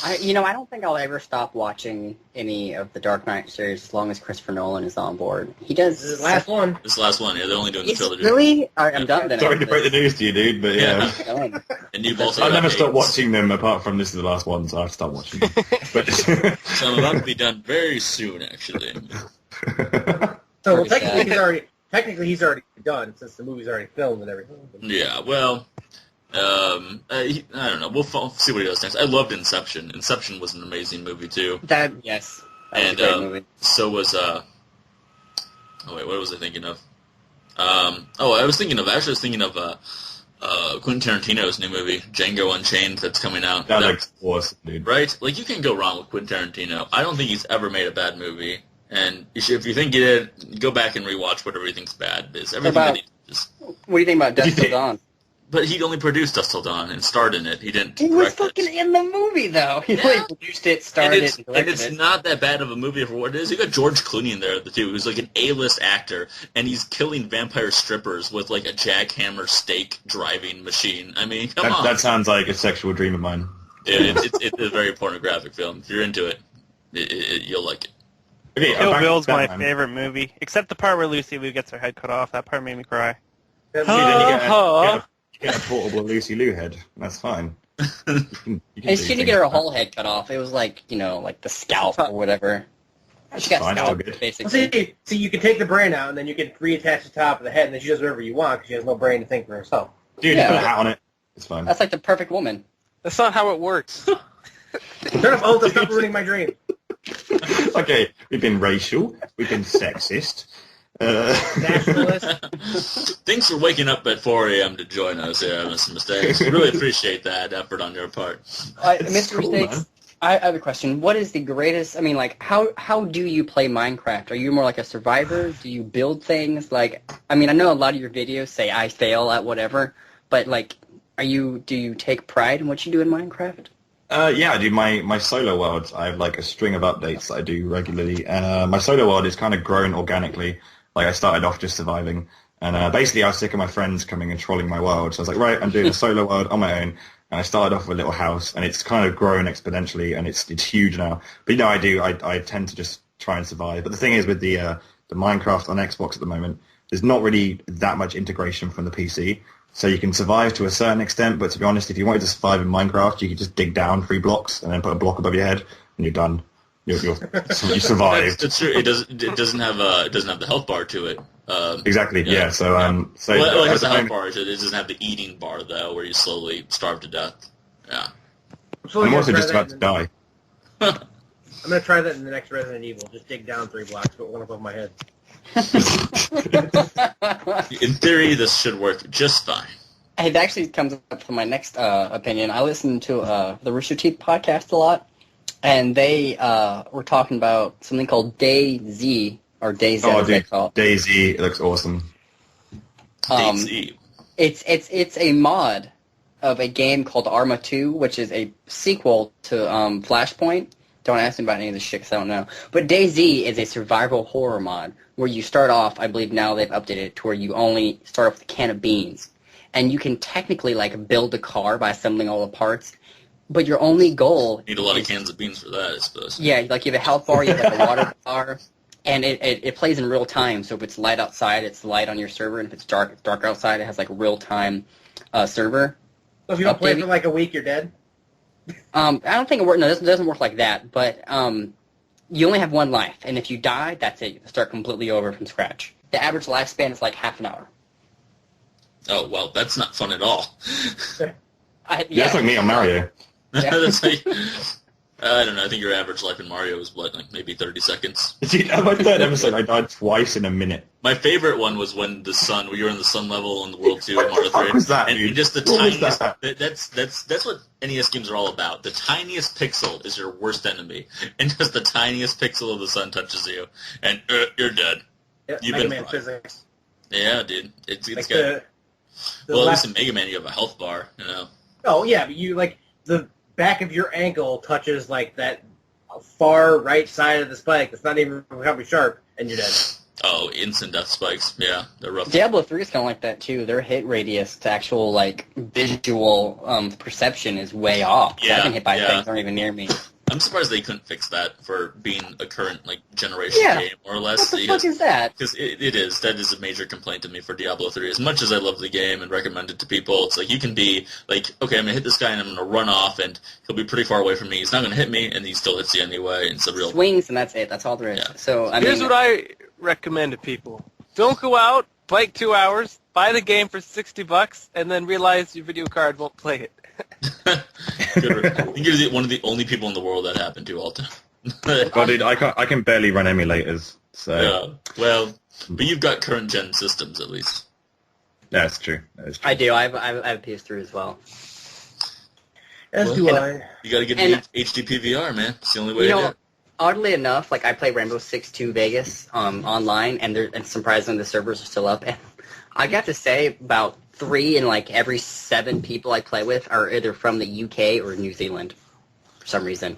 I don't think I'll ever stop watching any of the Dark Knight series as long as Christopher Nolan is on board. He does... This is the last one. This last one, yeah, they're only doing the trilogy. Really? All right, I'm done then. Sorry to break the news to you, dude, but yeah. Done. And you've also I've got never stopped AIDS. watching them apart from this is the last one, so I've stopped watching them. But So I'm about to be done very soon, actually. So well, technically he's already done since the movie's already filmed and everything. Yeah, well, I don't know. We'll see what he does next. I loved Inception. Inception was an amazing movie too. Yes. That was And a great movie. so was oh wait, what was I thinking of? I was thinking of Quentin Tarantino's new movie, Django Unchained, that's coming out. that looks awesome, dude. Right? Like, you can't go wrong with Quentin Tarantino. I don't think he's ever made a bad movie. And if you think he did, go back and rewatch whatever you think's bad. Because everything that he just... What do you think about Dusk Till Dawn? But he only produced Dusk Till Dawn and starred in it. He didn't He was direct fucking it. in the movie, though. He like produced it, starred it, and And directed it's it. not that bad of a movie for what it is. You got George Clooney in there, too, who's like an A-list actor, and he's killing vampire strippers with like a jackhammer steak driving machine. I mean, come on. That sounds like a sexual dream of mine. Yeah, it's a very pornographic film. If you're into it, you'll like it. Okay, Kill back to Bill's my Batman. favorite movie, except the part where Lucy Liu gets her head cut off. That part made me cry. See, then you get a portable Lucy Liu head. That's fine. You can And she didn't get her whole head cut off. It was like, like the scalp or whatever. She got Fine, scalped, still good. Well, basically. see, you can take the brain out and then you can reattach the top of the head, and then she does whatever you want because she has no brain to think for herself. Dude, Yeah. put a hat on it. It's fine. That's like the perfect woman. That's not how it works. Turn up Ulta, stop ruining my dream. Okay, we've been racial. We've been sexist. Nationalist. Thanks for waking up at 4 a.m. to join us here at Mr. Mistakes. We really appreciate that effort on your part. Mr. cool, Mistakes, man. I have a question. What is the greatest... I mean, like, how do you play Minecraft? Are you more like a survivor? Do you build things? Like, I mean, I know a lot of your videos say I fail at whatever, but, like, do you take pride in what you do in Minecraft? Yeah, I do my solo worlds. I have like a string of updates that I do regularly, and my solo world is kind of grown organically. Like I started off just surviving, and basically I was sick of my friends coming and trolling my world. So I was like, right, I'm doing a solo world on my own, and I started off with a little house, and it's kind of grown exponentially, and it's huge now. But I tend to just try and survive. But the thing is with the Minecraft on Xbox at the moment, there's not really that much integration from the PC. So you can survive to a certain extent, but to be honest, if you wanted to survive in Minecraft, you could just dig down 3 blocks and then put a block above your head, and you're done. You survived. It's true. It doesn't have the health bar to it. Exactly. Yeah. So Well, it has the at the health moment- bar. It doesn't have the eating bar though, where you slowly starve to death. Yeah. I'm also just about to die. I'm going to try that in the next Resident Evil. Just dig down 3 blocks, put one above my head. In theory, this should work just fine. It actually comes up to my next opinion. I listen to the Rooster Teeth podcast a lot, and they were talking about something called DayZ, or DayZ, as they call it. DayZ, it looks awesome. DayZ. It's a mod of a game called Arma 2, which is a sequel to Flashpoint. Don't ask me about any of this shit because I don't know. But DayZ is a survival horror mod where you start off, I believe now they've updated it to where you only start off with a can of beans. And you can technically like build a car by assembling all the parts, but your only goal Need a lot of cans of beans for that, I suppose. Yeah, like you have a health bar, you have a water bar, and it plays in real time. So if it's light outside, it's light on your server, and if it's dark, it's dark outside. It has like real time server. So if you don't play for like a week, you're dead? I don't think it works. No, it doesn't work like that. But you only have one life, and if you die, that's it. You start completely over from scratch. The average lifespan is like half an hour. Oh, well, that's not fun at all. Yeah, it's like me on Mario. That's like, I don't know. I think your average life in Mario is, what, like maybe 30 seconds? Dude, on my third episode, I died twice in a minute. My favorite one was when you were in the sun level in the World 2 in Mario 3. What was that, and dude? just the What was tiniest... that? That's what NES games are all about. The tiniest pixel is your worst enemy. And just the tiniest pixel of the sun touches you, and you're dead. Yeah, You've Mega been Man fried. physics. Yeah, dude. It's Like got... the Well, at left- least in Mega Man you have a health bar, you know. Oh, yeah, but you, like, the back of your ankle touches, like, that far right side of the spike that's not even recovery sharp, and you're dead. Oh, instant death spikes. Yeah, they're rough. Diablo 3 is kind of like that too. Their hit radius to actual like visual perception is way off. Yeah, I've been hit by yeah. things that aren't even near me. I'm surprised they couldn't fix that for being a current like generation Yeah. game, more or less. What the fuck is that? Because it is. That is a major complaint to me for Diablo 3. As much as I love the game and recommend it to people, it's like you can be like, okay, I'm going to hit this guy and I'm going to run off and he'll be pretty far away from me. He's not going to hit me and he still hits you anyway. And it's a real... Swings and that's it. That's all there is. Yeah. So I Here's mean, what I recommend to people. Don't go out, play 2 hours, buy the game for $60, and then realize your video card won't play it. Good. I think you're one of the only people in the world that happened to all time. God, dude, I can barely run emulators, so... Yeah. Well, but you've got current gen systems at least. That's true. I do. I have a PS3 as well. As do I. You got to get And- the HD PVR, man. It's the only way You to do know, it. oddly enough, like I play Rainbow Six 2 Vegas online, and surprisingly the servers are still up. And I got to say about 3 in like every 7 people I play with are either from the UK or New Zealand for some reason.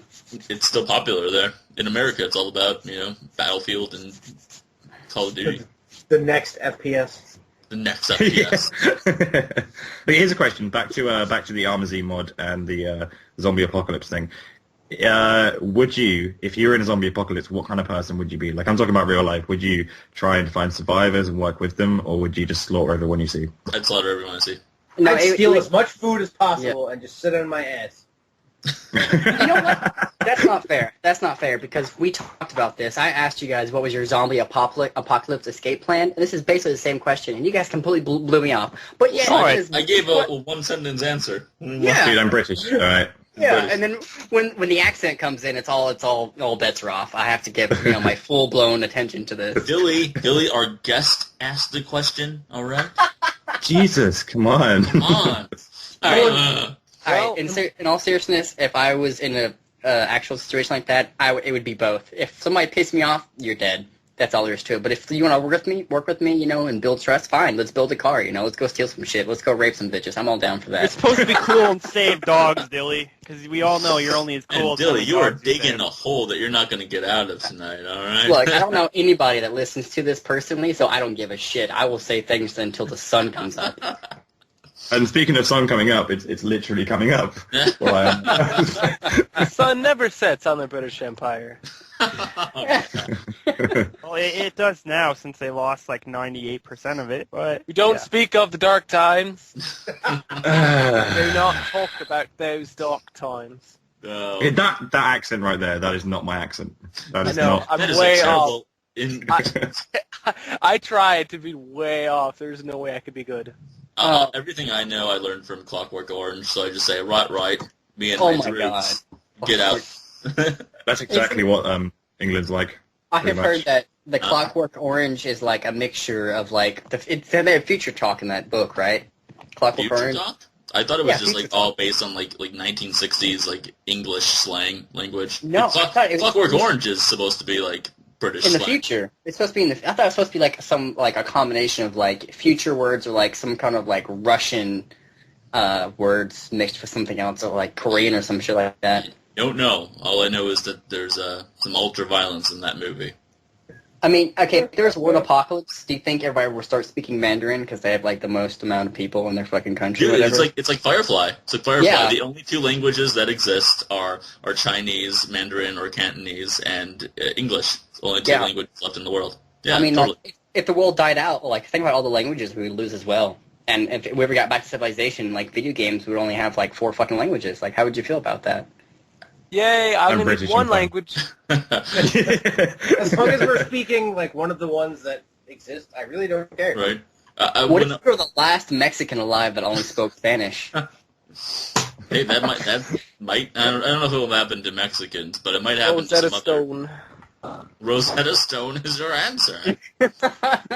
It's still popular there. In America, it's all about, Battlefield and Call of Duty. The next FPS. The next FPS. But here's a question. Back to the Armazine mod and the zombie apocalypse thing. Would you, if you were in a zombie apocalypse, what kind of person would you be? Like, I'm talking about real life. Would you try and find survivors and work with them, or would you just slaughter everyone you see? I'd slaughter everyone I see. No, I'd steal as much food as possible and just sit on my ass. You know what? That's not fair. That's not fair because we talked about this. I asked you guys what was your zombie apocalypse escape plan, and this is basically the same question, and you guys completely blew me off. But yeah, Sorry, it is, I gave a one-sentence answer. Yeah. Dude, I'm British. All right. Yeah, British. and then when the accent comes in, it's all bets are off. I have to give my full blown attention to this. Dilly, our guest asked the question. All right, Jesus, come on. come on. All right. All right. In all seriousness, if I was in a actual situation like that, it would be both. If somebody pissed me off, you're dead. That's all there is to it. But if you want to work with me, and build trust, fine. Let's build a car. Let's go steal some shit. Let's go rape some bitches. I'm all down for that. It's supposed to be cool and save dogs, Dilly, because we all know you're only as cool And as Dilly, you are dogs you digging save. a hole that you're not going to get out of tonight. All right. Look, I don't know anybody that listens to this personally, so I don't give a shit. I will say things until the sun comes up. And speaking of sun coming up, it's literally coming up. Well, The sun never sets on the British Empire. Well, it does now since they lost like 98% of it. But We don't yeah. speak of the dark times. Do not talk about those dark times. No. that accent right there, that is not my accent. That I is know. not. I'm That is way a off. terrible. I tried to be way off. There's no way I could be good. Everything I know, I learned from Clockwork Orange. So I just say right. Me and Oh my my roots. Get out. That's exactly what England's like. I pretty have heard much. that the Clockwork Orange is like a mixture of like they have future talk in that book, right? Clockwork Future Orange. talk? I thought it was Yeah, just future like all based on like 1960s like English slang language. No, I thought it was- Clockwork Orange is supposed to be like British In the slang. future, it's supposed to be in the. I thought it was supposed to be like some like a combination of like future words or like some kind of like Russian words mixed with something else or like Korean or some shit like that. Don't know. All I know is that there's some ultra violence in that movie. I mean, okay, if there's world apocalypse, do you think everybody will start speaking Mandarin because they have like the most amount of people in their fucking country? Or Dude, whatever? it's like Firefly. It's like Firefly. Yeah. The only two languages that exist are Chinese, Mandarin, or Cantonese, and English. It's the only two Yeah. languages left in the world. Yeah, I mean, totally. like, if the world died out, like think about all the languages we would lose as well. And if we ever got back to civilization, like video games would only have like 4 fucking languages. Like, how would you feel about that? Yay, I I'm only need British one and fine. language. As long as we're speaking like one of the ones that exist, I really don't care. Right. What if you were the last Mexican alive that only spoke Spanish? Hey, that might. I don't know if it will happen to Mexicans, but it might happen to Rosetta some Stone. other. Rosetta Stone is your answer. You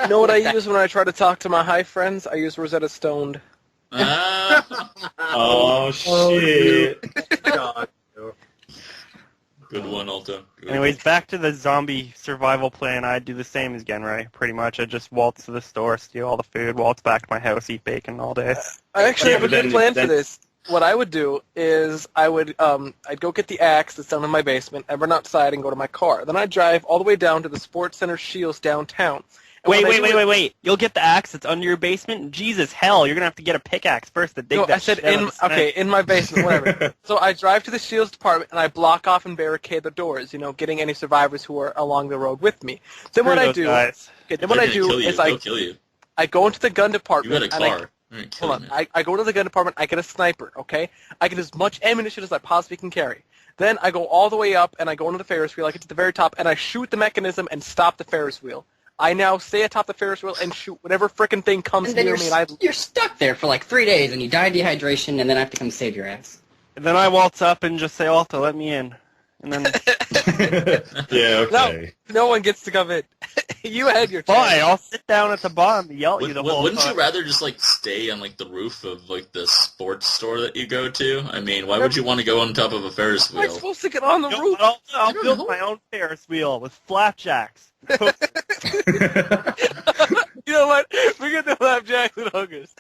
know what I use when I try to talk to my high friends? I use Rosetta Stone. Oh shit! God. Good one, Alto. Good. Anyways, back to the zombie survival plan. I'd do the same as Genrai, pretty much. I'd just waltz to the store, steal all the food, waltz back to my house, eat bacon all day. I actually Yeah, have a but good then- plan for then- this. What I would do is I'd go get the axe that's down in my basement, I'd run outside and go to my car. Then I'd drive all the way down to the Sports Center Shields downtown. And Wait, when I do it- wait. You'll get the axe that's under your basement? Jesus, hell, you're going to have to get a pickaxe first to dig No, that I said shit out of the cement. in my basement, whatever. So I drive to the Shields department and I block off and barricade the doors, getting any survivors who are along the road with me. Then what Screw I those do, guys. okay, then what I They're gonna do kill you. is They'll kill you. I go into the gun You department. got a and I- car. They're gonna kill Hold you, on. man. I go to the gun department. I get a sniper, okay? I get as much ammunition as I possibly can carry. Then I go all the way up, and I go into the Ferris wheel. I get to the very top, and I shoot the mechanism and stop the Ferris wheel. I now stay atop the Ferris wheel and shoot whatever frickin' thing comes And then near you're, me. And you're stuck there for like 3 days, and you die of dehydration, and then I have to come save your ass. And then I waltz up and just say, Alta, let me in. And then, Yeah, okay. no one gets to come in. You had your fine, chance. I'll sit down at the bottom and yell at you the whole Wouldn't you time. rather just like stay on like the roof of like the sports store that you go to? I mean, why would you want to go on top of a Ferris Am I wheel? supposed to get on the No, roof? I'll don't build know. my own Ferris wheel with flapjacks. You know what? Forget the flapjacks and hookers.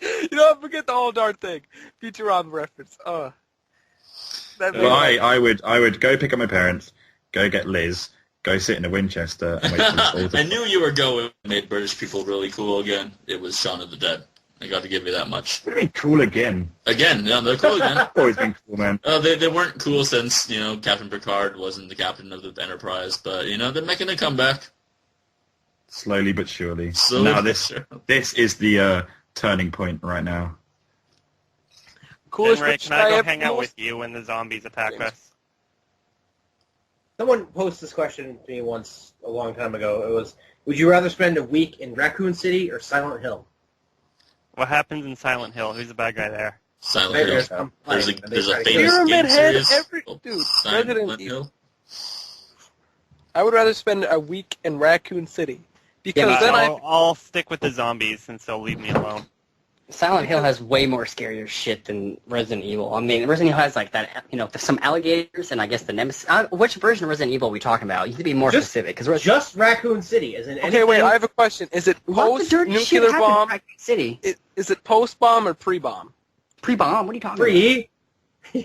You know what? Forget the whole darn thing. Futurama reference. That Well, I would go pick up my parents, go get Liz, go sit in a Winchester, and wait for this all to I knew you were going. Made British people really cool again. It was Shaun of the Dead. I got to give you that much. Very cool again. Again, yeah, they're cool again. Always been cool, man. They weren't cool since Captain Picard wasn't the captain of the Enterprise, but they're making a comeback. Slowly but surely. Slowly now but this surely. this is the turning point right now. coolest Genrai, British can I guy go ever. hang out with you when the zombies attack us? Someone posed this question to me once a long time ago. It was, would you rather spend a week in Raccoon City or Silent Hill? What happens in Silent Hill? Who's the bad guy there? Silent Nightmares Hill. come There's a flying, and they there's try a to kill famous you. Pyramid game Head, series called dude, Silent Resident Evil. Hill. I would rather spend a week in Raccoon City because but then I'll stick with the zombies since they'll leave me alone. Silent Hill has way more scarier shit than Resident Evil. I mean, Resident Evil has like that, some alligators and I guess the Nemesis. Which version of Resident Evil are we talking about? You need to be more Just- specific. Because Just Raccoon City, as in Okay, anything. wait. I have a question. Is it post nuclear bomb? City. Is it post bomb or pre bomb? Pre-bomb? What are you talking about? free.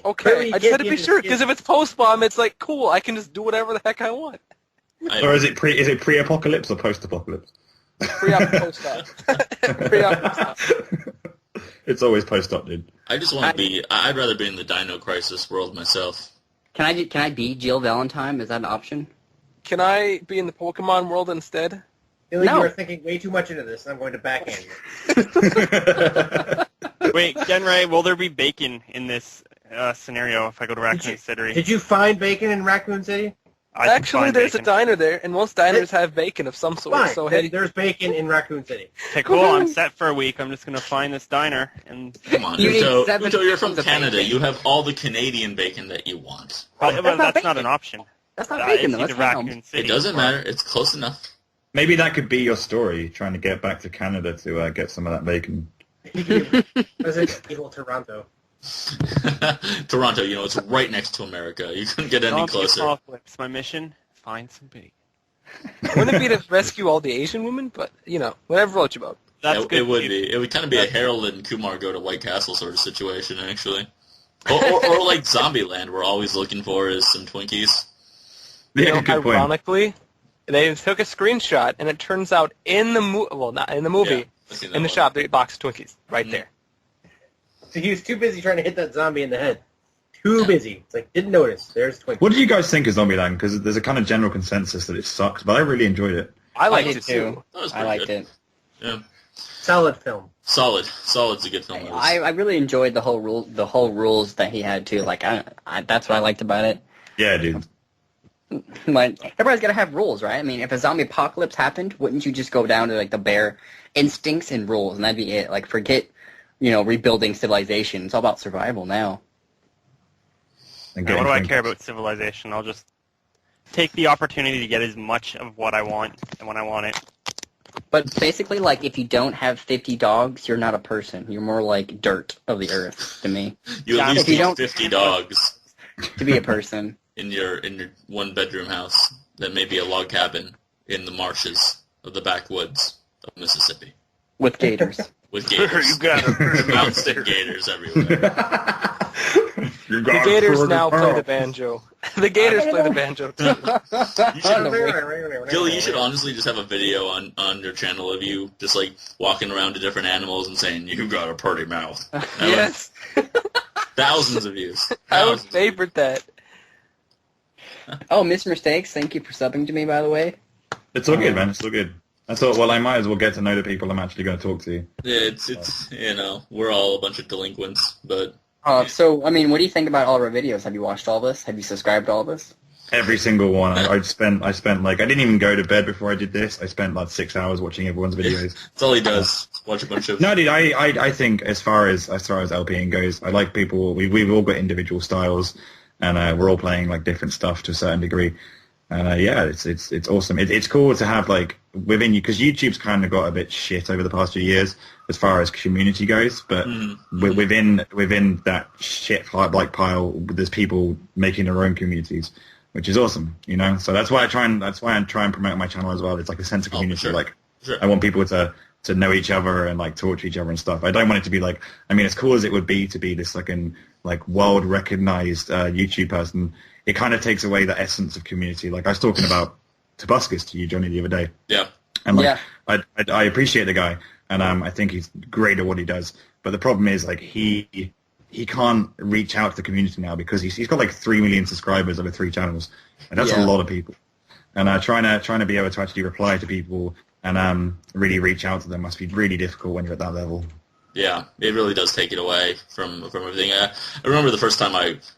Okay, Really I just get had to be into sure the because if it's post bomb, it's like cool. I can just do whatever the heck I want. Or is it pre-apocalypse or post-apocalypse? Pre-op, post-op. Pre-op, post-op. It's always post-op, dude. I just want to be. I'd rather be in the Dino Crisis world myself. Can I be Jill Valentine? Is that an option? Can I be in the Pokemon world instead? I feel like No. you are thinking way too much into this, and I'm going to backhand you. Wait, Genrai, will there be bacon in this scenario if I go to Raccoon City? Did you find bacon in Raccoon City? I can Actually, find there's bacon. a diner there, and most diners have bacon of some sort. Fine. So then hey, there's bacon in Raccoon City. Okay, cool. I'm set for a week. I'm just gonna find this diner and. Come on, You need Uto. 7 Uto, you're from pounds of Canada. bacon. You have all the Canadian bacon that you want. Well, not that's not bacon. an option. That's not bacon, though. It's That's either ham. Raccoon City. It doesn't matter. It's close enough. Maybe that could be your story, trying to get back to Canada to get some of that bacon. Resident Evil Toronto. Toronto, it's right next to America. You couldn't get any Zombie closer. apocalypse. My mission: find some bacon. Wouldn't it be to rescue all the Asian women? But, whatever floats your boat. That's good. It would be. It would kind of be a Harold and Kumar go to White Castle sort of situation, actually. Or like Zombieland, we're always looking for is some Twinkies. Yeah, good point. Ironically, they took a screenshot, and it turns out in the not in the movie, in the shop, the box of Twinkies right there. So he was too busy trying to hit that zombie in the head. Too busy. It's like, didn't notice. There's Twinkies. What do you guys think of Zombieland? Because there's a kind of general consensus that it sucks, but I really enjoyed it. I liked did it too. That was I pretty liked good. it. Yeah. Solid film. Solid's a good film. I really enjoyed the whole rules that he had too. Like that's what I liked about it. Yeah, dude. Like everybody's gotta have rules, right? I mean, if a zombie apocalypse happened, wouldn't you just go down to like the bare instincts and rules, and that'd be it? Like forget, rebuilding civilization. It's all about survival now. And Now, what do I getting care Twinkies. about civilization? I'll just take the opportunity to get as much of what I want and when I want it. But basically, like if you don't have 50 dogs, you're not a person. You're more like dirt of the earth to me. You at Yeah, least if you need don't- 50 dogs To be a person. in your one-bedroom house that may be a log cabin in the marshes of the backwoods of Mississippi With gators. with gators. You got it. Mountain gators everywhere. The Gators now play the banjo. The Gators play the banjo too. Gilly, you should honestly just have a video on your channel of you just like walking around to different animals and saying, "You got a pretty mouth." Yes, Thousands of views. I would Thousands. favorite that. Oh, Mr. Mistakes, thank you for subbing to me, by the way. It's all good, man. It's all good. I thought, well, I might as well get to know the people I'm actually going to talk to. Yeah, it's we're all a bunch of delinquents, but So, I mean, what do you think about all of our videos? Have you watched all this? Have you subscribed to all this? Every single one. I spent like, I didn't even go to bed before I did this. I spent like 6 hours watching everyone's videos. that's all he does. Watch a bunch of No, dude, I think as far as LPing goes, I like people. We've all got individual styles, and we're all playing like different stuff to a certain degree. And yeah, it's awesome. It's cool to have like within you, because YouTube's kind of got a bit shit over the past few years as far as community goes. But within that shit like pile, there's people making their own communities, which is awesome. So that's why I try and promote my channel as well. It's like a sense of community. sure. Like Sure. I want people to know each other and like talk to each other and stuff. I don't want it to be like, I mean, as cool as it would be to be this like world recognized YouTube person, it kind of takes away the essence of community. Like I was talking about Tobuscus to you, Johnny, the other day. yeah. And like, Yeah. I appreciate the guy, and I think he's great at what he does. But the problem is like he can't reach out to the community now because he's got like 3 million subscribers over 3 channels, and that's a lot of people. And trying to be able to actually reply to people and really reach out to them must be really difficult when you're at that level. Yeah, it really does take it away from everything. I remember the first time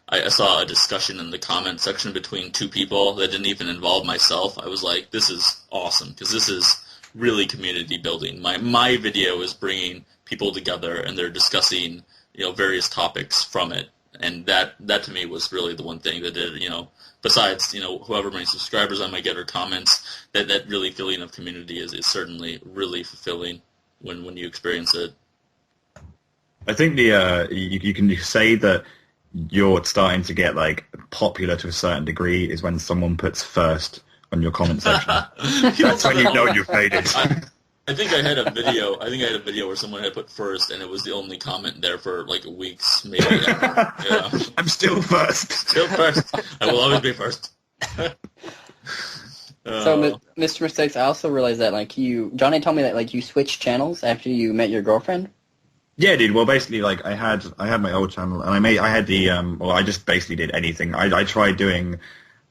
I saw a discussion in the comment section between two people that didn't even involve myself. I was like, this is awesome, because this is really community building. My video is bringing people together, and they're discussing various topics from it. And that to me was really the one thing that did, besides, however many subscribers I might get or comments, that really feeling of community is certainly really fulfilling when you experience it. I think you can say that you're starting to get like popular to a certain degree is when someone puts first on your comment section. That's when you know you've made it. I think I had a video. Where someone had put first, and it was the only comment there for like weeks, maybe. Yeah. I'm still first. Still first. I will always be first. So, Mr. Mistakes, I also realized that like Johnny told me that like you switched channels after you met your girlfriend. Yeah, dude. Well, basically, like I had my old channel, and I had the I just basically did anything. I tried doing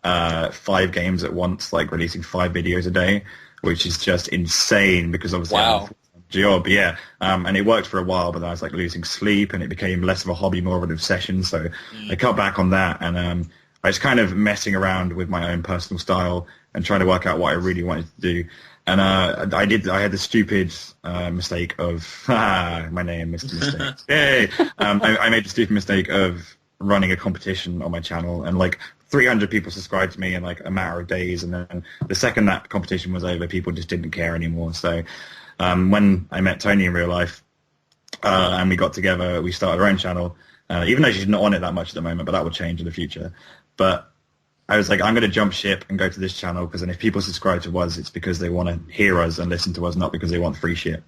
5 games at once, like releasing 5 videos a day, which is just insane because obviously I have a full-time job. Yeah, and it worked for a while, but then I was like losing sleep, and it became less of a hobby, more of an obsession. So I cut back on that, and I was kind of messing around with my own personal style and trying to work out what I really wanted to do. And I had the stupid mistake of my name, Mr. Mistakes. Yay! I made the stupid mistake of running a competition on my channel and like 300 people subscribed to me in like a matter of days, and then the second that competition was over, people just didn't care anymore. So when I met Tony in real life and we got together, we started our own channel, even though she's not on it that much at the moment, but that will change in the future. But I was like, I'm going to jump ship and go to this channel, because then if people subscribe to us, it's because they want to hear us and listen to us, not because they want free shit.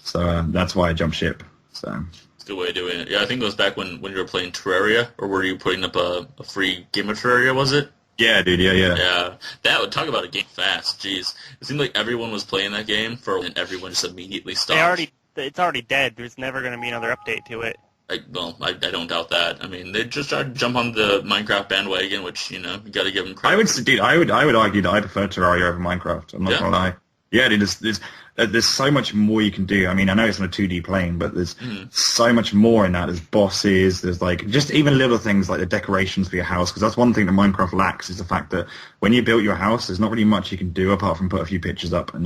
So that's why I jumped ship. So It's a good way of doing it. Yeah, I think it was back when you were playing Terraria, or were you putting up a free game of Terraria, was it? yeah, dude, yeah. Yeah, that would talk about a game fast. Jeez, it seemed like everyone was playing that game and everyone just immediately stopped. It's already dead. There's never going to be another update to it. I don't doubt that. I mean, they just tried to jump on the Minecraft bandwagon, which, you got to give them credit. I would argue that I prefer Terraria over Minecraft. I'm not gonna lie. Yeah, dude, there's so much more you can do. I mean, I know it's on a 2D plane, but there's so much more in that. There's bosses. There's like just even little things like the decorations for your house, because that's one thing that Minecraft lacks, is the fact that when you build your house, there's not really much you can do apart from put a few pictures up and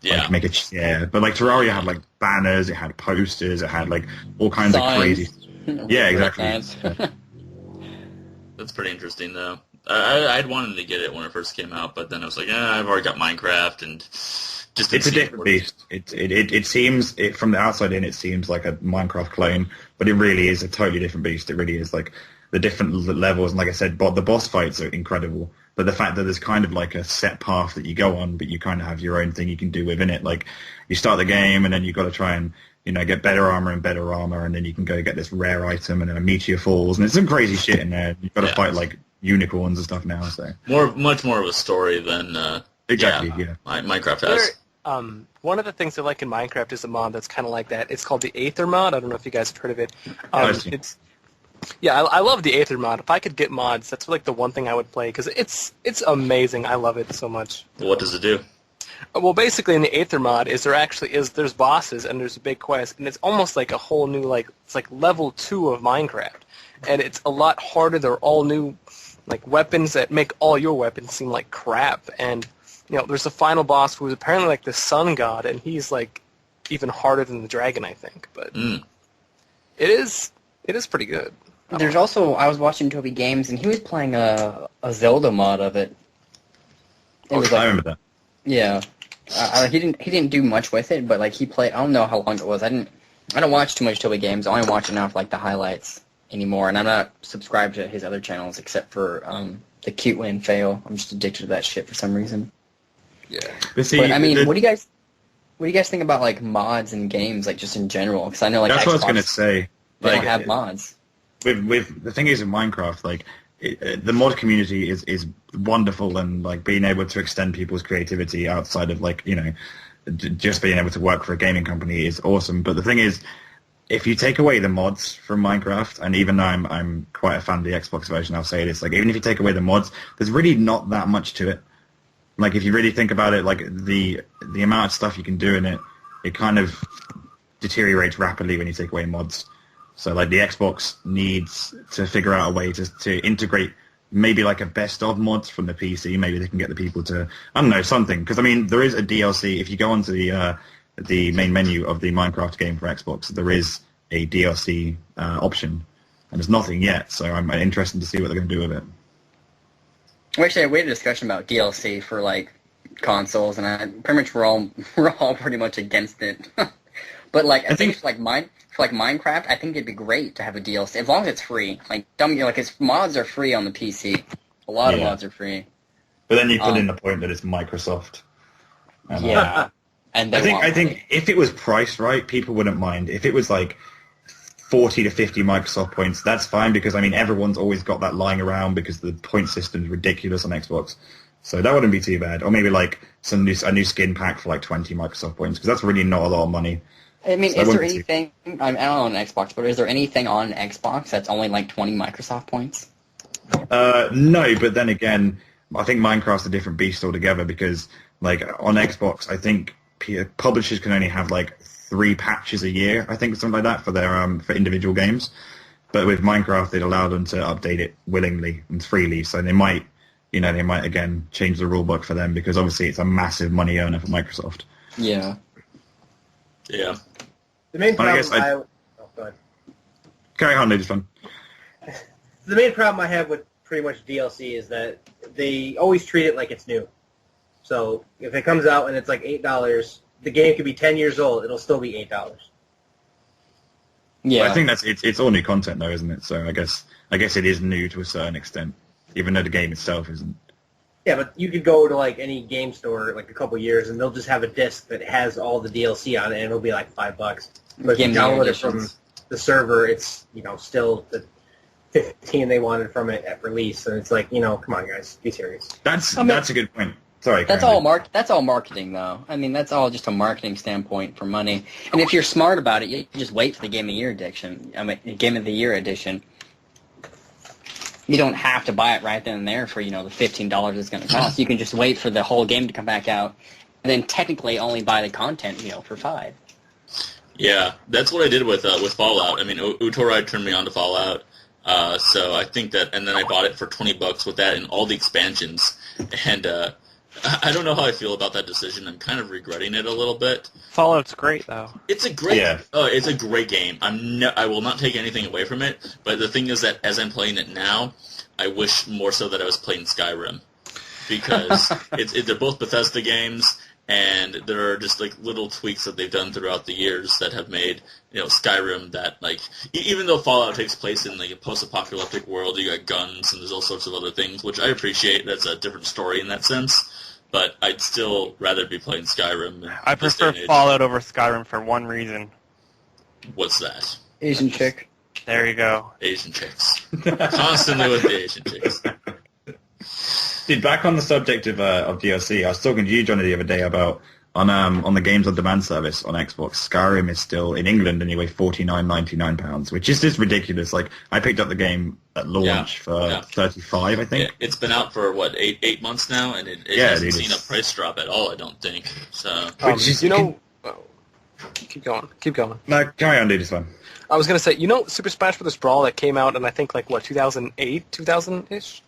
like make a chair. But like Terraria had like banners, it had posters, it had like all kinds of crazy. Yeah, exactly. That's pretty interesting, though. I'd wanted to get it when it first came out, but then I was like, I've already got Minecraft, and just it's a different beast. It seems from the outside in, it seems like a Minecraft clone, but it really is a totally different beast. It really is. Like the different levels, and like I said, the boss fights are incredible. But the fact that there's kind of like a set path that you go on, but you kind of have your own thing you can do within it. Like you start the game, and then you've got to try and get better armor, and then you can go get this rare item, and then a meteor falls, and there's some crazy shit in there. You've got to fight like unicorns and stuff now. So much more of a story than exactly. Minecraft has. One of the things I like in Minecraft is a mod that's kind of like that. It's called the Aether mod. I don't know if you guys have heard of it. I love the Aether mod. If I could get mods, that's like the one thing I would play, because it's amazing. I love it so much. What does it do? Well, basically, in the Aether mod, there's bosses and there's a big quest, and it's almost like a whole new it's like level 2 of Minecraft, and it's a lot harder. They're all new, like weapons that make all your weapons seem like crap, and there's a final boss who's apparently like the sun god, and he's like even harder than the dragon, I think. But it is pretty good. There's also, I was watching Toby Games, and he was playing a Zelda mod of it. I remember that. Yeah, he didn't do much with it, but like he played. I don't know how long it was. I don't watch too much Toby Games. I only watch enough like the highlights anymore, and I'm not subscribed to his other channels except for the Cute Win Fail. I'm just addicted to that shit for some reason. Yeah, but I mean, what do you guys think about like mods and games, like just in general? Because I know like that's Xbox, what I was gonna say. They don't have mods. With the thing is in Minecraft, like the mod community is wonderful, and like being able to extend people's creativity outside of like just being able to work for a gaming company is awesome. But the thing is, if you take away the mods from Minecraft, and even though I'm quite a fan of the Xbox version, I'll say this, like even if you take away the mods, there's really not that much to it. Like if you really think about it, like the amount of stuff you can do in it, it kind of deteriorates rapidly when you take away mods. So like the Xbox needs to figure out a way to integrate maybe like a best of mods from the PC. Maybe they can get the people to, I don't know, something. Because I mean, there is a DLC. If you go onto the main menu of the Minecraft game for Xbox, there is a DLC option, and there's nothing yet. So I'm interested to see what they're going to do with it. We actually had a discussion about DLC for like consoles, and pretty much we're all pretty much against it. But like I think for Minecraft, I think it'd be great to have a DLC as long as it's free. Like its mods are free on the PC. A lot of mods are free. But then you put in the point that it's Microsoft. Yeah. And I think if it was priced right, people wouldn't mind. If it was like 40 to 50 Microsoft points, that's fine, because I mean everyone's always got that lying around because the point system is ridiculous on Xbox. So that wouldn't be too bad. Or maybe like a new skin pack for like 20 Microsoft points, because that's really not a lot of money. I mean, is there anything, I don't know on Xbox, but is there anything on Xbox that's only like 20 Microsoft points? No, but then again, I think Minecraft's a different beast altogether, because like on Xbox, I think publishers can only have like 3 patches a year, I think, something like that for their for individual games. But with Minecraft, they'd allow them to update it willingly and freely, so they might again change the rule book for them, because obviously it's a massive money earner for Microsoft. Yeah. Yeah. The main problem go ahead. Carry on, ladies. Fun. The main problem I have with pretty much DLC is that they always treat it like it's new. So if it comes out and it's like $8, the game could be 10 years old. It'll still be $8. Yeah. Well, I think it's all new content though, isn't it? So I guess it is new to a certain extent, even though the game itself isn't. Yeah, but you could go to like any game store like a couple years, and they'll just have a disc that has all the DLC on it, and it'll be like $5. But if you download it from the server, it's still the 15 they wanted from it at release, and it's like come on guys, be serious. That's a good point. Sorry, That's all marketing, though. I mean, that's all just a marketing standpoint for money. And if you're smart about it, you just wait for the Game of the Year edition. Game of the Year edition. You don't have to buy it right then and there for the $15 it's going to cost. You can just wait for the whole game to come back out, and then technically only buy the content for $5. Yeah, that's what I did with Fallout. I mean, Utoride turned me on to Fallout, so I think that, and then I bought it for $20 with that and all the expansions, and I don't know how I feel about that decision. I'm kind of regretting it a little bit. Fallout's great though. It's a great, it's a great game. I will not take anything away from it. But the thing is that as I'm playing it now, I wish more so that I was playing Skyrim, because they're both Bethesda games, and there are just like little tweaks that they've done throughout the years that have made Skyrim that like even though Fallout takes place in like a post-apocalyptic world, you got guns and there's all sorts of other things, which I appreciate. That's a different story in that sense. But I'd still rather be playing Skyrim. I prefer Fallout over Skyrim for one reason. What's that? Asian chick. There you go. Asian chicks. Constantly with the Asian chicks. Dude, back on the subject of DLC, I was talking to you, Johnny, the other day about on the Games on Demand service on Xbox. Skyrim is still in England anyway, £49.99, which is just ridiculous. Like I picked up the game at launch for $35, I think. Yeah, it's been out for what eight months now, and it hasn't seen a price drop at all. I don't think so. Keep going. No, carry on, dude. It's fine. I was gonna say, Super Smash Bros. Brawl that came out in I think like 2008, 2000-ish.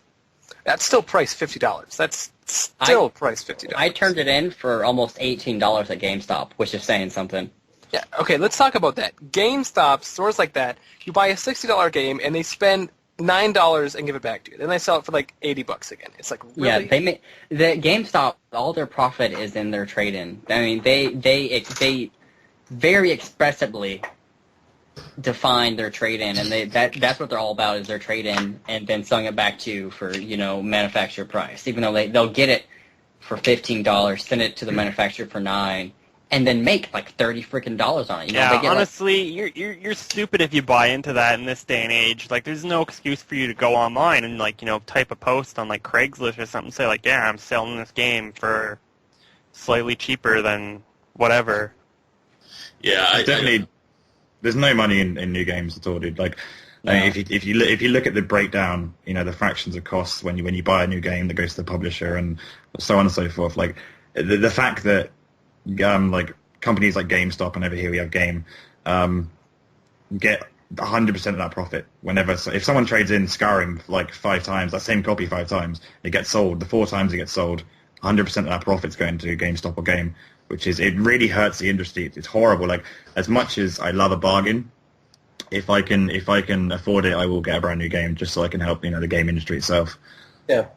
That's still priced $50. That's still priced $50. I turned it in for almost $18 at GameStop, which is saying something. Yeah, okay, let's talk about that. GameStop, stores like that, you buy a $60 game and they spend $9 and give it back to you. Then they sell it for like $80 again. It's like, really? Yeah, the GameStop, all their profit is in their trade-in. I mean, they very expressively define their trade-in, and that's what they're all about, is their trade-in, and then selling it back to you for manufacturer price. Even though they'll get it for $15, send it to the manufacturer for $9, and then make like $30 freaking on it. Yeah, honestly, you're stupid if you buy into that in this day and age. Like, there's no excuse for you to go online and type a post on like Craigslist or something, say like, yeah, I'm selling this game for slightly cheaper than whatever. Yeah, definitely. There's no money in new games at all, dude. Like, if you look at the breakdown, the fractions of costs when you buy a new game that goes to the publisher and so on and so forth. Like, the fact that like companies like GameStop and over here we have Game get 100% of that profit whenever. So if someone trades in Skyrim like 5 times, that same copy 5 times, it gets sold. The 4 times it gets sold, 100% of that profit's going to GameStop or Game. It really hurts the industry. It's horrible. Like, as much as I love a bargain, if I can afford it, I will get a brand new game just so I can help the game industry itself. Yeah,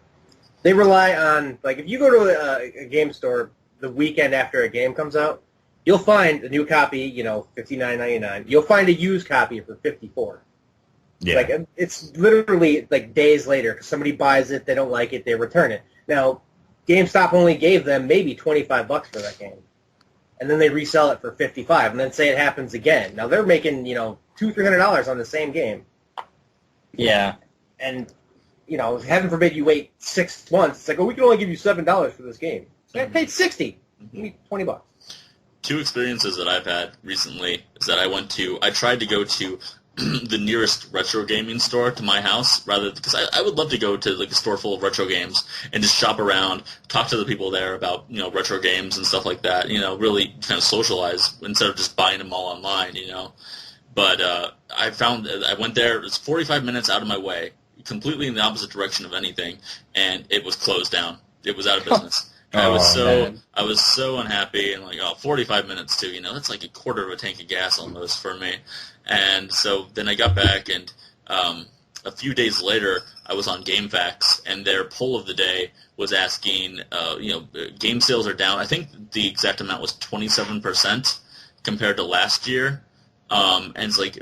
they rely on, like, if you go to a game store the weekend after a game comes out, you'll find a new copy, $59.99. You'll find a used copy for $54. Yeah, like it's literally like days later because somebody buys it, they don't like it, they return it. Now, GameStop only gave them maybe $25 for that game, and then they resell it for $55, and then say it happens again. Now they're making $200-$300 on the same game. Yeah, and heaven forbid you wait 6 months. It's like, we can only give you $7 for this game. So I paid $60. Give me $20. 2 experiences that I've had recently is that I tried to go to the nearest retro gaming store to my house, because I would love to go to like a store full of retro games and just shop around, talk to the people there about retro games and stuff like that. Really kind of socialize instead of just buying them all online. But I went there. It's 45 minutes out of my way, completely in the opposite direction of anything, and it was closed down. It was out of business. I was so unhappy, and like, 45 minutes too. That's like a quarter of a tank of gas almost for me. And so then I got back, and a few days later, I was on GameFAQs, and their poll of the day was asking, game sales are down. I think the exact amount was 27% compared to last year. And it's like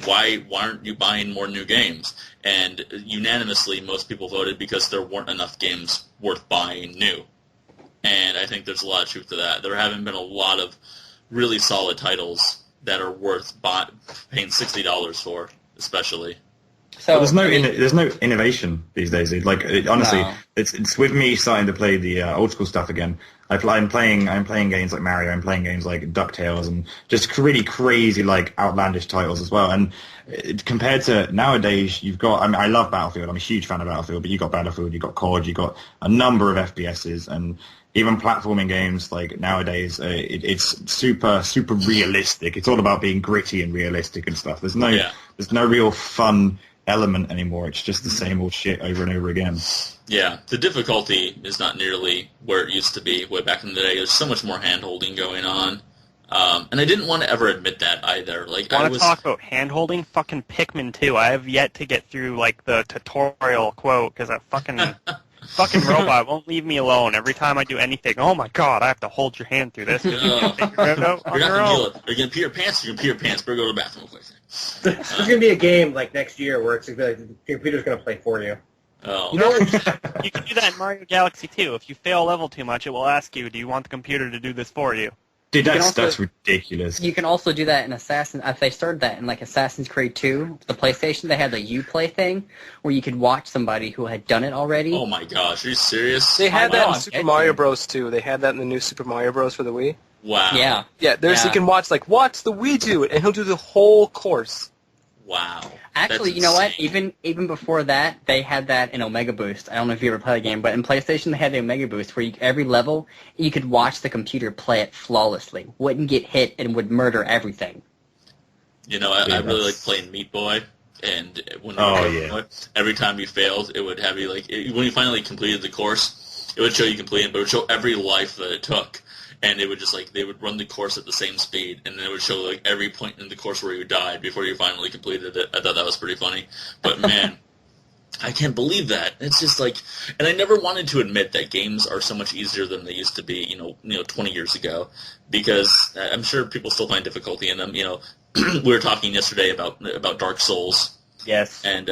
why aren't you buying more new games? And unanimously, most people voted because there weren't enough games worth buying new. And I think there's a lot of truth to that. There haven't been a lot of really solid titles that are worth paying $60 for, especially. So there's no innovation these days. Honestly, No. it's with me starting to play the old school stuff again. I'm playing games like Mario. I'm playing games like DuckTales and just really crazy like outlandish titles as well. And compared to nowadays, you've got. I mean, I love Battlefield. I'm a huge fan of Battlefield. But you've got Battlefield, you've got COD, you've got a number of FPSs, and even platforming games like nowadays, it's super realistic. It's all about being gritty and realistic and stuff. There's no real fun element anymore. It's just the same old shit over and over again. Yeah, the difficulty is not nearly where it used to be way back in the day. There's so much more hand-holding going on. And I didn't want to ever admit that either. Want to talk about hand-holding? Fucking Pikmin 2. I have yet to get through, the tutorial quote, because that fucking robot won't leave me alone. Every time I do anything, oh my god, I have to hold your hand through this. You can't figure it out on your own. Are you going to pee your pants? You're going to pee your pants. Better go to the bathroom real quick. There's going to be a game next year where it's the computer's going to play for you. Oh. You can do that in Mario Galaxy 2. If you fail a level too much, it will ask you, do you want the computer to do this for you? Dude, that's ridiculous. You can also do that in If they started that in Assassin's Creed 2, the PlayStation, they had the Uplay thing where you could watch somebody who had done it already. Oh my gosh, are you serious? They had that in know, Super Mario Bros. too. They had that in the new Super Mario Bros. For the Wii. Wow. Yeah. Yeah, Yeah. you can watch the Wii do it, and he'll do the whole course. Wow. Actually, That's you know what? insane. Even before that, they had that in Omega Boost. I don't know if you ever played the game, but in PlayStation they had the Omega Boost where every level you could watch the computer play it flawlessly, wouldn't get hit, and would murder everything. You know, I really like playing Meat Boy, and when every time you failed, it would have you when you finally completed the course, it would show you completed, but it would show every life that it took. And it would just they would run the course at the same speed, and then it would show every point in the course where you died before you finally completed it. I thought that was pretty funny. But man, I can't believe that. It's just and I never wanted to admit that games are so much easier than they used to be, 20 years ago, because I'm sure people still find difficulty in them. We were talking yesterday about Dark Souls. Yes. And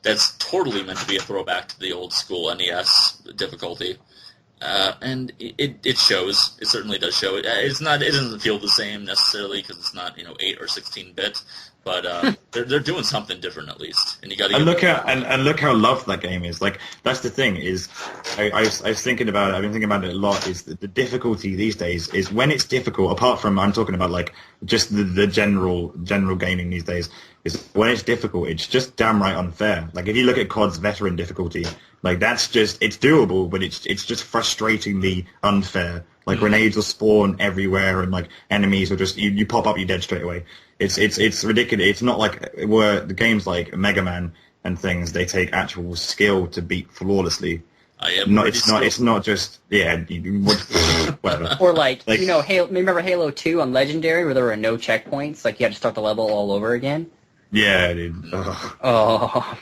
that's totally meant to be a throwback to the old school NES difficulty. And it shows. It certainly does show. It doesn't feel the same necessarily because it's not 8 or 16-bit, but they're doing something different at least. And you got to look how loved that game is. That's the thing is, I was thinking about it. I've been thinking about it a lot. Is the difficulty these days is when it's difficult. Apart from I'm talking about just the general gaming these days is when it's difficult. It's just damn right unfair. If you look at COD's veteran difficulty. That's just, it's doable, but it's just frustratingly unfair. Grenades will spawn everywhere, and enemies will just, you pop up, you're dead straight away. It's ridiculous. It's not where the games like Mega Man and things, they take actual skill to beat flawlessly. It's not just, whatever. Or Halo, remember Halo 2 on Legendary where there were no checkpoints? You had to start the level all over again? Yeah, dude. Oh.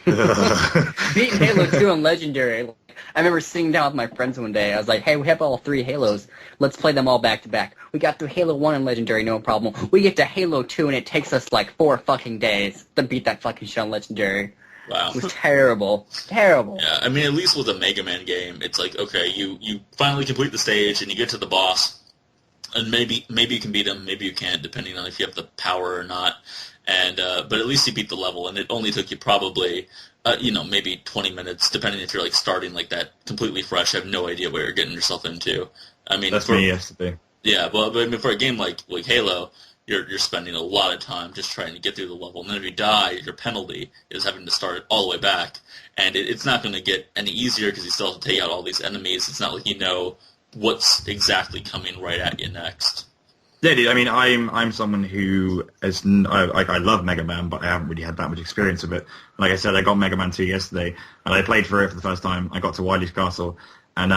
Beating Halo 2 on Legendary. I remember sitting down with my friends one day. I was like, hey, we have all 3 Halos. Let's play them all back to back. We got through Halo 1 on Legendary, no problem. We get to Halo 2 and it takes us 4 fucking days to beat that fucking shit on Legendary. Wow. It was terrible. Terrible. Yeah, I mean, at least with a Mega Man game, it's okay, you finally complete the stage and you get to the boss, and maybe you can beat him, maybe you can't, depending on if you have the power or not. And but at least you beat the level, and it only took you probably, maybe 20 minutes, depending if you're starting that completely fresh, have no idea what you're getting yourself into. I mean, that's me yesterday. Yeah, but I mean, for a game like Halo, you're spending a lot of time just trying to get through the level, and then if you die, your penalty is having to start all the way back, and it's not going to get any easier because you still have to take out all these enemies. It's not what's exactly coming right at you next. Yeah, dude. I mean, I'm someone who I love Mega Man, but I haven't really had that much experience of it. Like I said, I got Mega Man 2 yesterday, and I played through it for the first time. I got to Wily's Castle, and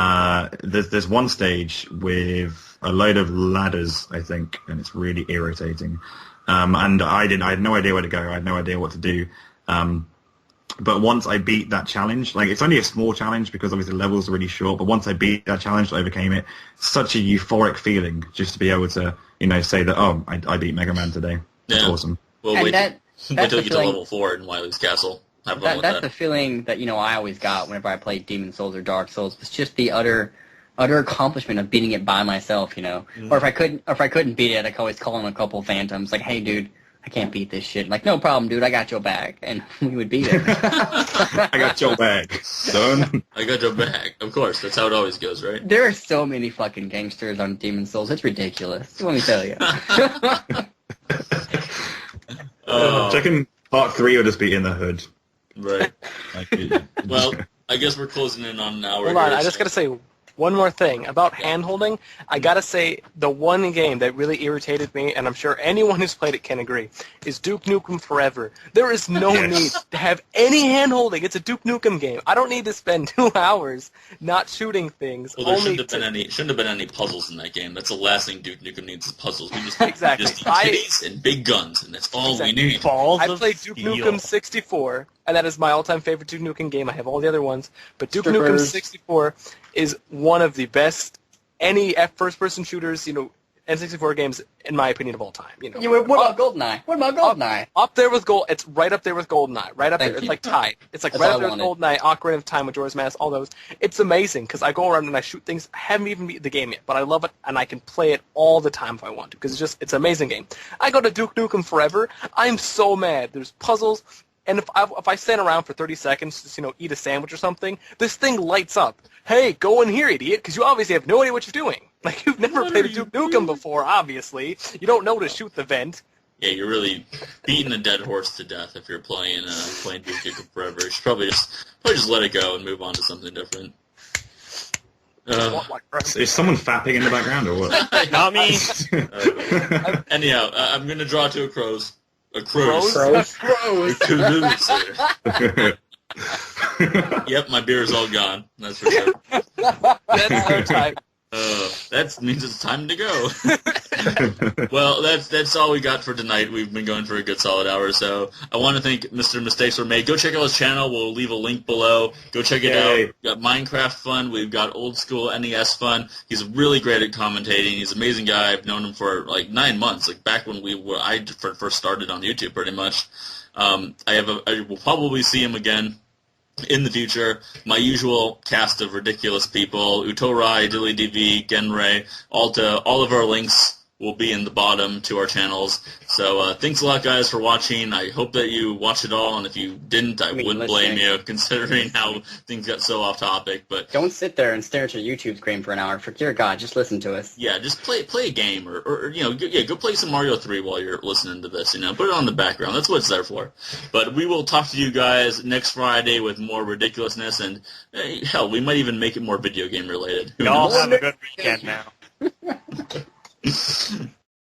there's one stage with a load of ladders, I think, and it's really irritating. And I had no idea where to go. I had no idea what to do. But once I beat that challenge, like it's only a small challenge because obviously the levels are really short, but once I beat that challenge, I overcame it, such a euphoric feeling just to be able to, say that, oh, I beat Mega Man today. That's awesome. Well, And wait that's till the you get to feeling, level 4 in Wily's Castle. Have fun with that's that. the feeling that, I always got whenever I played Demon Souls or Dark Souls. It's just the utter accomplishment of beating it by myself, Or if I couldn't beat it, I could always call in a couple phantoms, like, hey, dude, I can't beat this shit. Like, no problem, dude, I got your back. And we would beat it. I got your back, son. I got your back. Of course, that's how it always goes, right? There are so many fucking gangsters on Demon Souls. It's ridiculous. Let me tell you. Checking part 3 will just be in the hood. Right. Well, I guess we're closing in on an hour. Hold on, here, I just got to say one more thing about hand-holding. I got to say the one game that really irritated me, and I'm sure anyone who's played it can agree, is Duke Nukem Forever. There is no need to have any hand-holding. It's a Duke Nukem game. I don't need to spend 2 hours not shooting things. Well, there shouldn't have been any puzzles in that game. That's the last thing Duke Nukem needs is puzzles. We just Exactly. just need titties and big guns, and that's all we need. Balls I of played Duke steel. Nukem 64, and that is my all-time favorite Duke Nukem game. I have all the other ones, but Duke Nukem Strippers. 64 is one of the best any first-person shooters, N64 games, in my opinion, of all time. What about GoldenEye? What about GoldenEye? Up there with Gold. It's right up there with GoldenEye. Right up Thank there. It's you. like tied. It's like That's right all up there I with GoldenEye, Ocarina of Time, Majora's Mask, all those. It's amazing because I go around and I shoot things. I haven't even beat the game yet, but I love it and I can play it all the time if I want to because it's an amazing game. I go to Duke Nukem Forever. I'm so mad. There's puzzles. And if I stand around for 30 seconds, just, eat a sandwich or something, this thing lights up. Hey, go in here, idiot, because you obviously have no idea what you're doing. Like, you've never played a Duke Nukem before, obviously. You don't know to shoot the vent. Yeah, you're really beating a dead horse to death if you're playing Duke Nukem Forever. You should probably just let it go and move on to something different. Is someone fapping in the background or what? Not me. Anyhow, I'm going to draw to a close. A Crows? cruise. Yep, my beer is all gone. That's for sure. That's so tight. That means it's time to go. Well, that's all we got for tonight. We've been going for a good solid hour or so. I want to thank Mr. Mistakes Were Made. Go check out his channel. We'll leave a link below. Go check it out. We've got Minecraft fun. We've got old school NES fun. He's really great at commentating. He's an amazing guy. I've known him for like 9 months, like back when I first started on YouTube, pretty much. I will probably see him again in the future. My usual cast of ridiculous people, Utorai, DillyDV, Genray, Alta, all of our links will be in the bottom to our channels. So thanks a lot, guys, for watching. I hope that you watched it all, and if you didn't, I wouldn't blame you, considering how things got so off topic. But Don't sit there and stare at your YouTube screen for an hour. For dear God, just listen to us. yeah, just play a game, or go play some Mario 3 while you're listening to this. Put it on the background. That's what it's there for. But we will talk to you guys next Friday with more ridiculousness, and hell, we might even make it more video game related. Who Y'all knows? have a good weekend now.